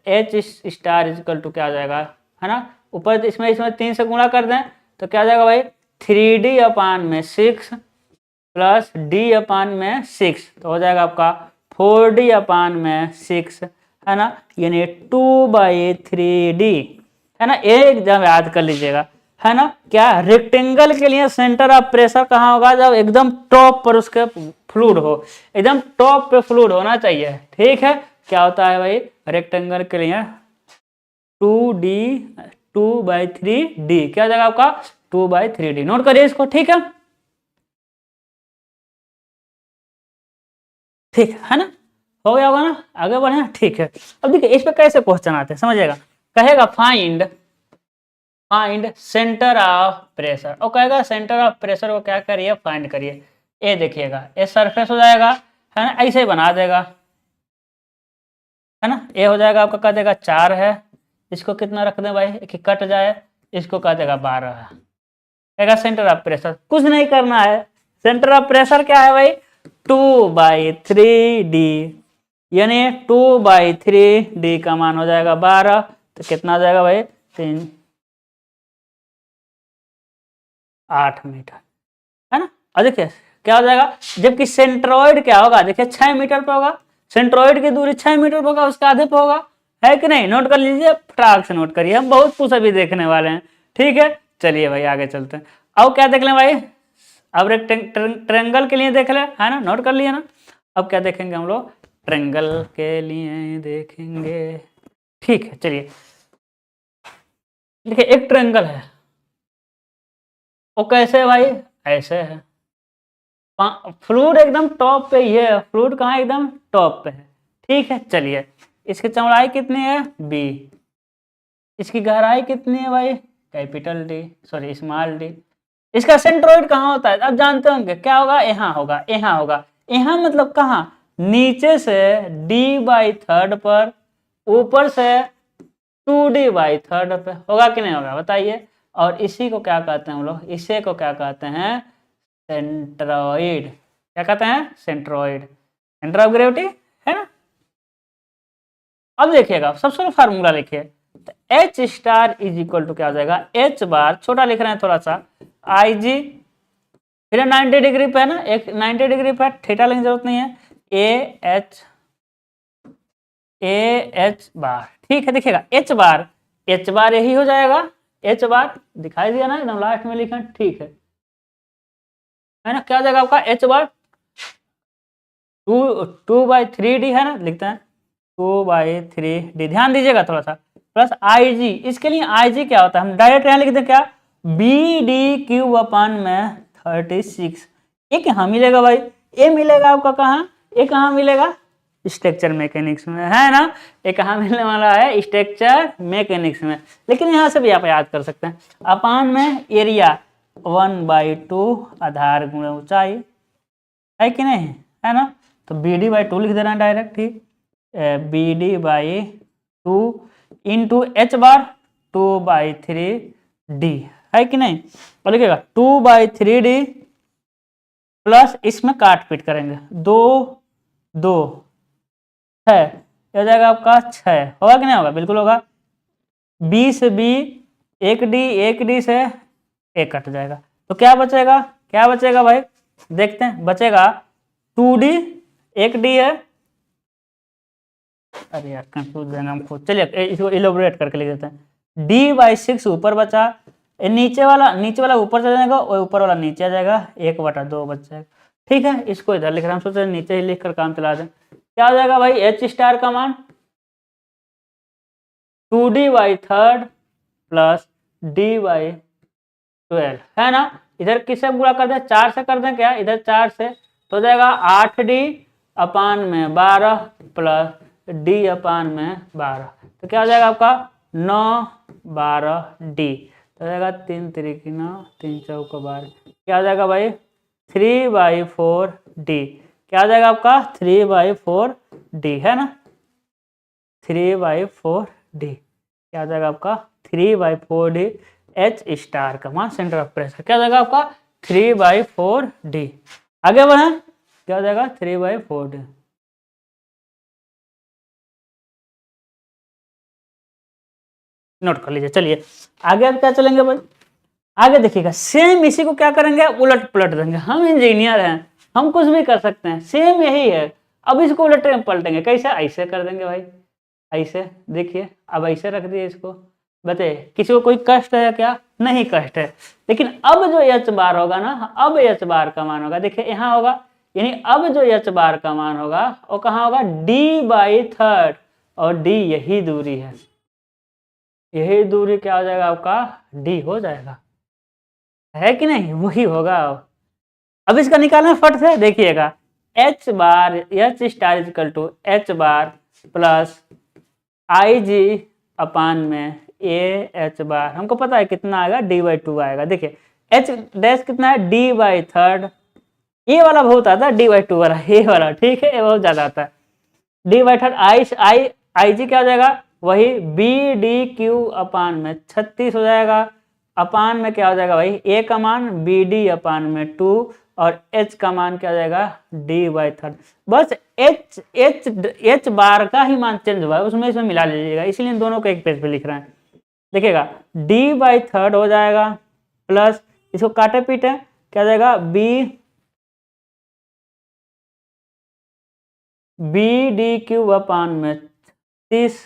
H star is equal to क्या हो जाएगा, है ना, ऊपर इसमें 3 से गुणा कर दें तो क्या हो जाएगा भाई 3d अपान में 6 प्लस d अपान में 6, तो हो जाएगा आपका 4d अपान में 6, है ना, यानी 2/3d, है ना, एक जब याद कर लीजिएगा, है ना, क्या रेक्टेंगल के लिए सेंटर ऑफ प्रेशर कहाँ होगा, जब एकदम टॉप पर उसके फ्लूइड हो, एकदम टॉप पे फ्लूइड होना चाहिए, ठीक है। क्या होता है भाई रेक्टेंगल के लिए 2/3d क्या हो जाएगा आपका 2/3d, नोट करिए इसको, ठीक है, ठीक है ना, हो गया होगा ना, आगे बढ़े, ठीक है। अब देखिए इस पे कैसे क्वेश्चन आते हैं समझिएगा, कहेगा फाइंड सेंटर ऑफ प्रेशर, और कहेगा सेंटर ऑफ प्रेशर को क्या करिए फाइंड करिए, ये देखिएगा ये सरफेस हो जाएगा, है ना, ऐसे ही बना देगा, है ना, ये हो जाएगा आपका कह देगा 4 है, इसको कितना रख दें भाई कि कट जाए, इसको कह देगा 12 है, कहेगा सेंटर ऑफ प्रेशर, कुछ नहीं करना है, सेंटर ऑफ प्रेशर क्या है भाई 2/3d, यानी 2/3d का मान हो जाएगा 12, तो कितना हो जाएगा भाई 3 8 मीटर, है ना। और देखिए क्या हो जाएगा, जबकि सेंट्रॉइड क्या होगा, देखिए 6 मीटर पे होगा, सेंट्रॉइड की दूरी 6 मीटर पे होगा, उसका आधे पे होगा, है कि नहीं। नोट कर लीजिए, फटाक से नोट करिए, हम बहुत कुछ अभी देखने वाले हैं, ठीक है। चलिए भाई आगे चलते हैं। अब क्या देख लें भाई, अब ट्रेंगल के लिए देख ले, है ना, नोट कर लिए ना। अब क्या देखेंगे हम लोग, ट्रेंगल के लिए देखेंगे, ठीक है। चलिए देखिए एक ट्रेंगल है, वो कैसे है भाई, ऐसे है, फ्लूइड एकदम टॉप पे ही है, फ्लूइड कहाँ एकदम टॉप पे है, ठीक है। चलिए इसकी चौड़ाई कितनी है, बी, इसकी गहराई कितनी है भाई, capital D, sorry small D. इसका सेंट्रोइड कहाँ होता है, आप जानते होंगे, क्या होगा, यहाँ होगा, यहाँ होगा, यहाँ मतलब कहाँ, नीचे से d/3 पर, ऊपर से 2d/3 पे, होगा कि नहीं होगा बताइए। और इसी को क्या कहते हैं हम लोग, इसी को क्या कहते हैं, सेंट्रोइड। क्या कहते हैं, सेंट्रोइड, सेंटर ऑफ ग्रेविटी, है ना। अब देखिएगा सबसे पहले फार्मूला लिखिए, तो H star is equal to क्या हो जाएगा, एच बार, छोटा लिख रहे हैं थोड़ा सा, आई जी, फिर 90 डिग्री पे है ना, एक 90 डिग्री पे, थीटा लेने की जरूरत नहीं है, ए एच बार, ठीक है। देखिएगा एच बार यही हो जाएगा, एच बार दिखाई दिया ना, एकदम लास्ट में लिखा, ठीक है ना। क्या हो जाएगा आपका, एच बार 2/3d है ना, लिखते हैं 2/3d, ध्यान दीजिएगा थोड़ा सा, प्लस आई जी। इसके लिए आई जी क्या होता है, हम डायरेक्ट यहाँ लिखते हैं क्या, BD³ में 36, ये कहाँ मिलेगा भाई, ये मिलेगा आपका कहाँ, ये कहाँ मिलेगा, स्ट्रक्चर मैकेनिक्स में, है ना। ये कहाँ मिलने वाला है, स्ट्रक्चर मैकेनिक्स में। लेकिन यहाँ से भी आप याद कर सकते हैं, अपान में एरिया 1/2 आधार गुणा ऊंचाई, है कि नहीं, है ना। तो BD/2 लिख देना डायरेक्ट, ठीक, BD/2 इंटू एच बार 2/3d, है कि नहीं। और लिखिएगा 2/3d प्लस, इसमें काट पीट करेंगे, 2 2 6, हो जाएगा आपका 6, होगा कि नहीं होगा, बिल्कुल होगा। बी से बी, एक डी से एक कट जाएगा, तो क्या बचेगा, क्या बचेगा भाई, देखते हैं, बचेगा 2d, एक डी है, अरे यार कंफ्यूज देंगे हम खुद, चलिए इसको इलोबरेट करके लिख देते हैं, d/6 ऊपर बचा, नीचे वाला ऊपर चला जाएगा और ऊपर वाला नीचे आ जाएगा, 1/2 बच जाएगा, ठीक है। इसको इधर लिख रहे हैं, हम सोच रहे नीचे ही लिख कर काम चला दें। क्या हो जाएगा भाई, एच स्टार का मान 2d/3 प्लस d/12, है ना। इधर किससे गुणा कर दें, 4 से कर दें क्या, इधर 4 से, तो हो जाएगा 8d/12 प्लस d/12, तो क्या हो जाएगा आपका 9/12d, तो हो जाएगा 3 तिरिकी 9, 3 चौका 12, क्या हो जाएगा भाई 3/4d, क्या हो जाएगा आपका 3/4d, है ना, 3/4d, क्या हो जाएगा आपका 3/4d, एच स्टार का मान सेंटर ऑफ प्रेशर, क्या हो जाएगा आपका 3/4d। आगे बढ़े, क्या हो जाएगा 3/4d, नोट कर लीजिए। चलिए आगे अब क्या चलेंगे भाई, आगे देखिएगा, सेम इसी को क्या करेंगे, उलट पलट देंगे, हम इंजीनियर हैं, हम कुछ भी कर सकते हैं, सेम यही है। अब इसको उलट पलटेंगे, कैसे, ऐसे कर देंगे भाई, ऐसे देखिए, अब ऐसे रख दिए इसको, बताइए किसी को कोई कष्ट है क्या, नहीं कष्ट है। लेकिन अब जो एच बार होगा ना, अब एच बार का मान होगा, देखिए यहाँ होगा, यानी अब जो एच बार का मान होगा वो कहाँ होगा, d/3, और d यही दूरी है, यही दूरी क्या हो जाएगा आपका, d हो जाएगा, है कि नहीं, वही होगा। अब इसका निकालना फट से, देखिएगा h bar, h star equal to H bar plus I G अपान में ए एच बार, हमको पता है कितना आएगा, d/2 आएगा। देखिए एच डैश कितना है, d/3, ये वाला बहुत आता है, d/2 वाला, ये वाला, ठीक है, ये बहुत ज्यादा आता है, d/3, आई जी क्या हो जाएगा, वही BD³ में 36 हो जाएगा, अपान में क्या हो जाएगा भाई, ए का मान BD/2, और एच का मान क्या हो जाएगा, d/3, बस एच बार का ही मान चेंज हुआ है, उसमें इसमें मिला लीजिएगा, इसलिए दोनों को एक पेज पे लिख रहे हैं। देखिएगा d/3 हो जाएगा प्लस इसको काटे पीटे क्या हो जाएगा, बी डी क्यूब अपान में 30,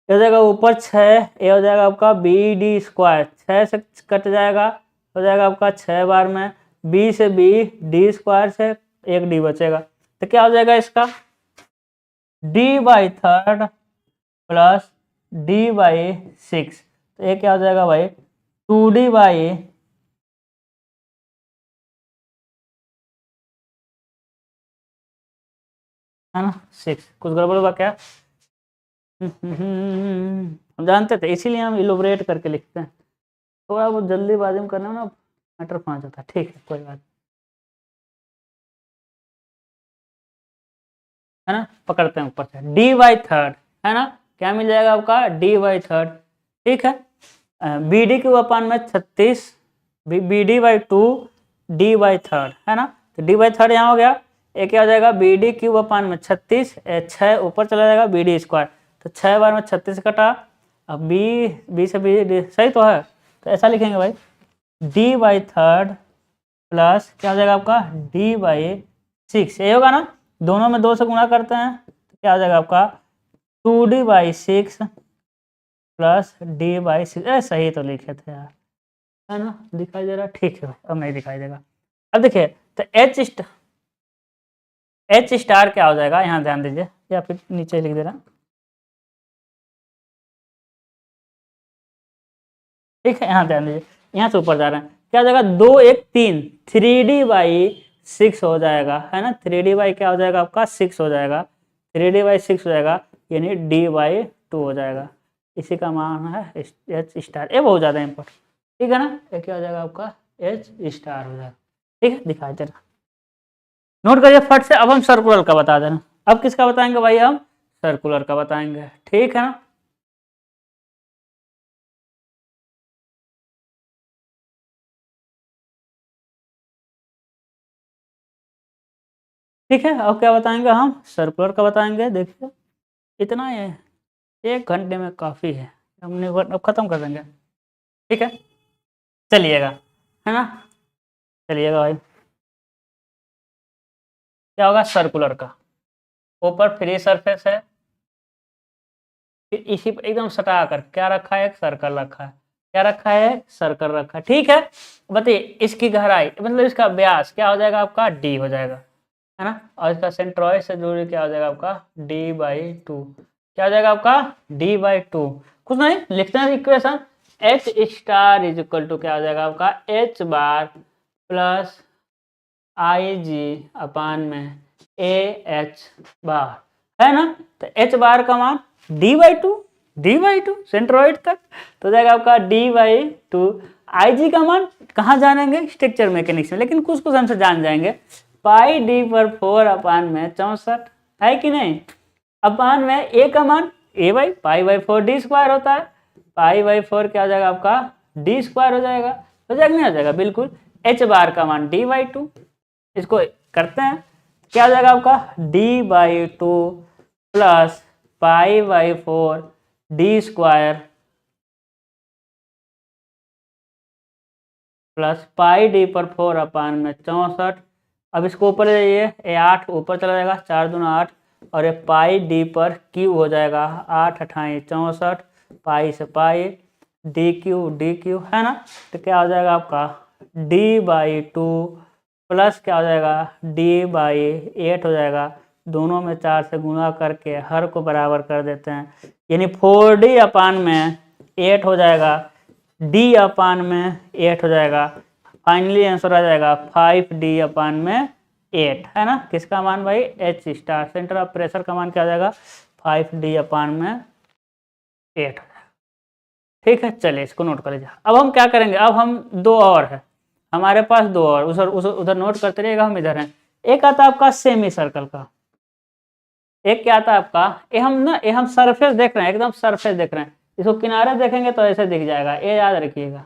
हो जाएगा ऊपर 6, ये हो जाएगा आपका बी डी स्क्वायर, 6 से कट जाएगा, हो जाएगा आपका 6 बार में बी से बी, डी स्क्वायर से एक डी बचेगा, तो क्या हो जाएगा इसका d/3 प्लस d/6, तो ये क्या हो जाएगा भाई 2d है ना 6। कुछ गड़बड़ हुआ क्या? हम जानते थे, इसीलिए हम इलोबरेट करके लिखते हैं, थोड़ा बहुत जल्दीबाजी में करने में ना मैटर पहुंच जाता है। ठीक है, कोई बात है ना, पकड़ते हैं ऊपर से d/3 है ना, क्या मिल जाएगा आपका d/3। ठीक है, बी डी क्यूब अपान में 36, BD/2 d/3 है ना, तो d/3 यहाँ हो गया, एक क्या हो जाएगा बी डी क्यूब अपान में 36, 6 ऊपर चला जाएगा बी डी स्क्वायर, तो 6 बार में 36 कटा, अब बी से बी सही तो है, तो ऐसा लिखेंगे भाई d/3 प्लस क्या हो जाएगा आपका d/6, ये होगा ना, दोनों में 2 से गुणा करते हैं तो क्या हो जाएगा आपका 2d/6 प्लस d/6, सही तो लिखे थे यार, है ना, दिखाई दे रहा, ठीक है, अब नहीं दिखाई देगा। अब देखिए तो एच स्टार क्या हो जाएगा, यहाँ ध्यान दीजिए, या फिर नीचे लिख दे रहा, ठीक है, यहाँ ध्यान दीजिए, यहाँ से ऊपर जा रहे हैं, क्या हो जाएगा 2 1 3, 3d/6 हो जाएगा, है ना, 3d क्या हो जाएगा आपका 6 हो जाएगा, 3d/6 हो जाएगा, यानी d/2 हो जाएगा, इसी का मान है एच स्टार, ये बहुत ज़्यादा इंपॉर्टेंट, ठीक है ना, ये क्या हो जाएगा आपका एच स्टार हो जाएगा। ठीक है, दिखाई देना, नोट करिए फट से। अब हम सर्कुलर का बता देना, अब किसका बताएंगे भाई, हम सर्कुलर का बताएंगे, ठीक है ना। ठीक है, अब क्या बताएंगे, हम सर्कुलर का बताएंगे। देखिए इतना ही है, 1 घंटे में काफ़ी है, हमने अब खत्म कर देंगे, ठीक है, चलिएगा, है ना, चलिएगा भाई, क्या होगा सर्कुलर का, ऊपर फ्री सरफेस है, फिर इसी पर एकदम सटा कर क्या रखा है, एक सर्कल रखा है, क्या रखा है, सर्कल रखा है, ठीक है। बताइए इसकी गहराई मतलब इसका व्यास क्या हो जाएगा आपका d हो जाएगा, है ना, और इसका सेंट्रॉइड से दूरी क्या हो जाएगा आपका d/2, क्या हो जाएगा आपका d/2, कुछ नहीं लिखते हैं equation, h star is equal to क्या हो जाएगा आपका h bar plus IG upon में AH बार, है ना, तो h बार का मान d/2 सेंट्रॉइड तक, तो जाएगा आपका d/2, IG का मान कहाँ जानेंगे, स्ट्रक्चर मैकेनिक्स में, लेकिन कुछ कुछ हमसे जान जाएंगे, πd/4 अपान में 64 है कि नहीं, अपान में a का मान a/π/4 d स्क्वायर होता है, π/4 क्या हो जाएगा आपका d स्क्वायर हो जाएगा, हो जाएगा नहीं हो जाएगा, बिल्कुल, h बार का मान d/2, इसको करते हैं, क्या हो जाएगा आपका d/2 plus π/4 d square plus πd/4 अपान में 64, अब इसको ऊपर ले जाइए, ये 8 ऊपर चला जाएगा, 4 दूना 8, और ये πd/क्यू हो जाएगा, 8 अठाई 64, पाई से पाई डी क्यू है ना, तो क्या हो जाएगा आपका d/2 प्लस क्या हो जाएगा d/8 हो जाएगा, दोनों में 4 से गुणा करके हर को बराबर कर देते हैं, यानी 4d अपान में 8 हो जाएगा, d अपान में 8 हो जाएगा, फाइनली आंसर आ जाएगा 5d अपान में 8, है ना, किसका मान भाई h star, centre of pressure का मान क्या हो जाएगा 5d अपान में 8, ठीक है। चलिए इसको नोट कर लीजिए। अब हम क्या करेंगे, अब हम दो और है हमारे पास, दो और उधर नोट करते रहिएगा, हम इधर हैं। एक आता है आपका सेमी सर्कल का, एक क्या आता है आपका, ये हम सरफेस देख रहे हैं, एकदम सरफेस देख रहे हैं, इसको किनारे देखेंगे तो ऐसे दिख जाएगा, ये याद रखिएगा,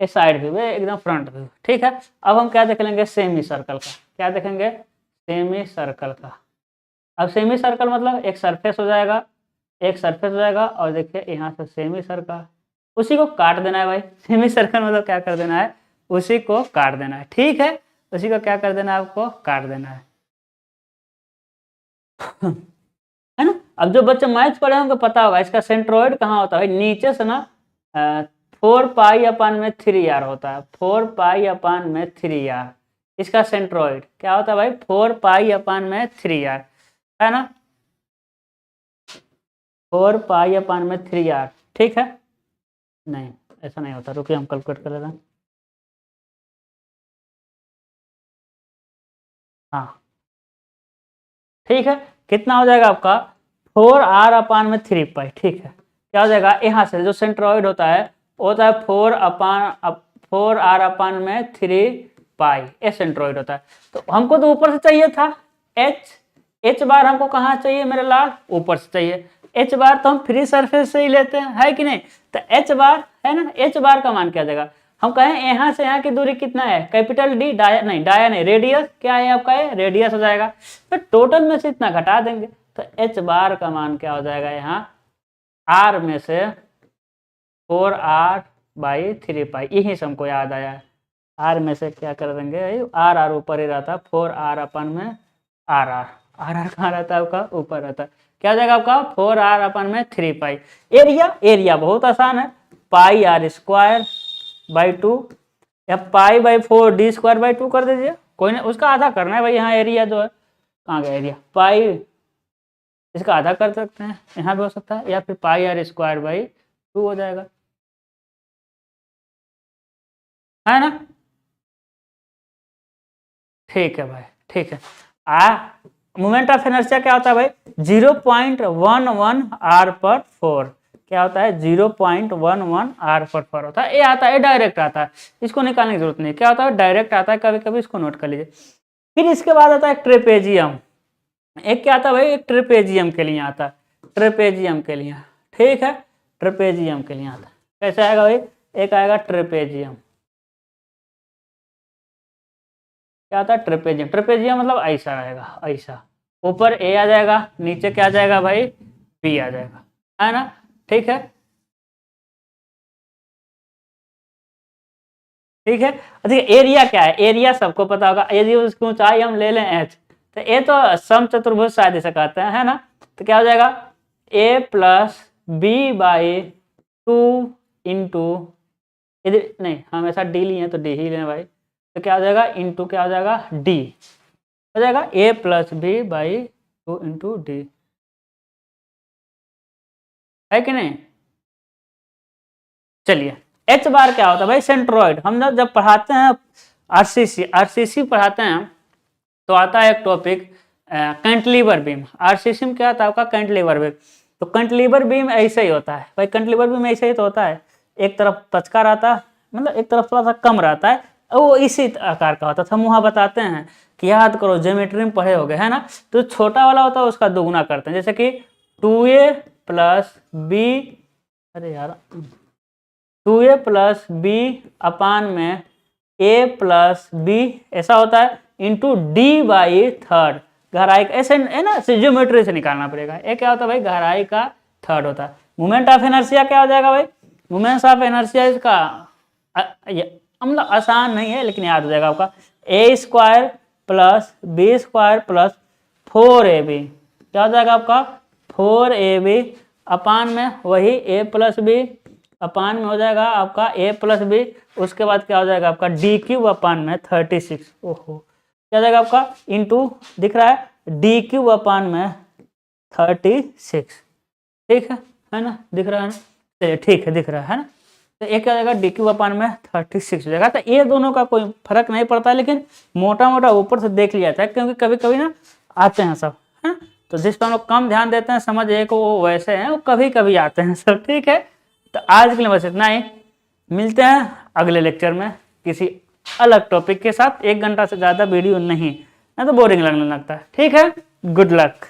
ये साइड व्यू है एकदम फ्रंट व्यू, ठीक है। अब हम क्या देख लेंगे सेमी सर्कल का, क्या देखेंगे सेमी सर्कल का। अब सेमी सर्कल मतलब एक सरफेस हो जाएगा, एक सरफेस हो जाएगा, और देखिए यहाँ से सेमी सर्कल, उसी को काट देना है भाई। सेमी सर्कल मतलब क्या कर देना है, उसी को काट देना है, ठीक है, उसी को क्या कर देना है, आपको काट देना है है ना। अब जो बच्चे मैथ्स पढ़े होंगे पता होगा इसका सेंट्रोइड कहाँ होता है, नीचे से ना 4π/3r होता है, 4π/3r इसका सेंट्रोइड क्या होता है भाई, 4π/3r है ना, 4π/3r, ठीक है। नहीं ऐसा नहीं होता, रुकिए हम कैलकुलेट कर लेते हैं। हाँ ठीक है, कितना हो जाएगा आपका 4r/3π, ठीक है। क्या हो जाएगा, यहाँ से जो सेंट्रोइड होता है वो होता है 4r/3π, ये सेंट्रोइड होता है। तो हमको तो ऊपर से चाहिए था h बार हमको कहाँ चाहिए मेरे लाल, ऊपर से चाहिए। h बार तो हम फ्री सरफेस से ही लेते हैं, है कि नहीं। तो h बार है ना, h बार का मान क्या जाएगा, हम कहें यहाँ से यहाँ की दूरी कितना है, कैपिटल डी, डाया नहीं रेडियस क्या है आपका, ये रेडियस हो जाएगा। तो टोटल में से इतना घटा देंगे तो h बार का मान क्या हो जाएगा, यहाँ r में से 4r/3π, यही से हमको याद आया है। r में से क्या कर देंगे, r ऊपर ही रहता है, 4r/r, कहाँ रहता है आपका, ऊपर रहता है। क्या हो जाएगा आपका 4r/3π। एरिया बहुत आसान है, πr²/2 या π/4d²/2 कर दीजिए, कोई नहीं, उसका आधा करना है भाई। यहाँ एरिया जो है, कहाँ गया एरिया, पाई, इसका आधा कर सकते हैं, यहाँ भी हो सकता है, या फिर πr²/2 हो जाएगा, है ना। ठीक है भाई, ठीक है। मोमेंट ऑफ इनर्शिया क्या होता है भाई, 0.11 r/4, क्या होता है 0.11 r/4 होता है। ये आता है, डायरेक्ट आता है, इसको निकालने की जरूरत नहीं, क्या होता है डायरेक्ट आता है, कभी कभी इसको नोट कर लीजिए। फिर इसके बाद आता है ट्रेपेजियम, एक क्या आता है भाई, एक ट्रेपेजियम के लिए आता है, ट्रेपेजियम के लिए, ठीक है, ट्रेपेजियम के लिए आता है। कैसे आएगा भाई, एक आएगा ट्रेपेजियम, क्या आता है ट्रेपेजियम मतलब ऐसा आएगा, ऐसा ऊपर ए आ जाएगा, नीचे क्या आ जाएगा भाई, बी आ जाएगा, है ना, ठीक है, ठीक है। देखिए एरिया क्या है, एरिया सबको पता होगा, यदि उसकी ऊंचाई हम ले लें h, तो ए तो समचतुर्भुज शायद इसे कहते हैं, है ना। तो क्या हो जाएगा a+b/2 इंटू, यदि नहीं हम ऐसा डी लिए तो डी ही लें भाई, तो क्या हो जाएगा इंटू क्या हो जाएगा डी, हो जाएगा a+b/2 इंटू डी, है कि नहीं। चलिए h बार क्या होता है भाई, सेंट्रोइड। हम जब पढ़ाते हैं आरसीसी पढ़ाते हैं तो आता है एक टॉपिक कैंटिलीवर बीम। आरसीसी में क्या आता है आपका, कैंटिलीवर बीम। तो कैंटिलीवर बीम ऐसे ही होता है भाई, कैंटिलीवर बीम ऐसे ही तो होता है, एक तरफ पचका रहता है, मतलब एक तरफ थोड़ा सा कम रहता है, वो इसी आकार का होता था। हम वहाँ बताते हैं कि याद करो, ज्योमेट्री में पढ़े हो गए, है ना। तो छोटा वाला होता है उसका दोगुना करते हैं, जैसे कि 2a+b, अरे यार 2a+b/में a+b ऐसा होता है, इंटू d/3, गहराई का, ऐसे है ना, ज्योमेट्री से निकालना पड़ेगा। ये क्या होता है भाई, गहराई का थर्ड होता है। मोमेंट ऑफ इनर्शिया क्या हो जाएगा भाई, मोमेंट ऑफ इनर्शिया इसका मतलब आसान नहीं है लेकिन याद हो जाएगा आपका, a²+b² + 4ab, क्या हो जाएगा आपका 4ab/में वही a+b/में हो जाएगा आपका a+b, उसके बाद क्या हो जाएगा आपका d³/में 36, ओहो क्या हो जाएगा आपका इंटू, दिख रहा है d³/में 36, ठीक है ना, दिख रहा है ना, चलिए ठीक है, दिख रहा है ना। तो एक क्या हो जाएगा d³/में 36 हो जाएगा। तो ये दोनों का कोई फर्क नहीं पड़ता, लेकिन मोटा मोटा ऊपर से देख लिया जाता है, क्योंकि कभी कभी ना आते हैं सब, है ना। तो जिस पर हम लोग कम ध्यान देते हैं, समझ एक वो वैसे हैं, वो कभी कभी आते हैं सब, ठीक है। तो आज के लिए बस इतना ही, मिलते हैं अगले लेक्चर में किसी अलग टॉपिक के साथ। 1 घंटा से ज़्यादा वीडियो नहीं, ना तो बोरिंग लगने लगता है, ठीक है। Good luck.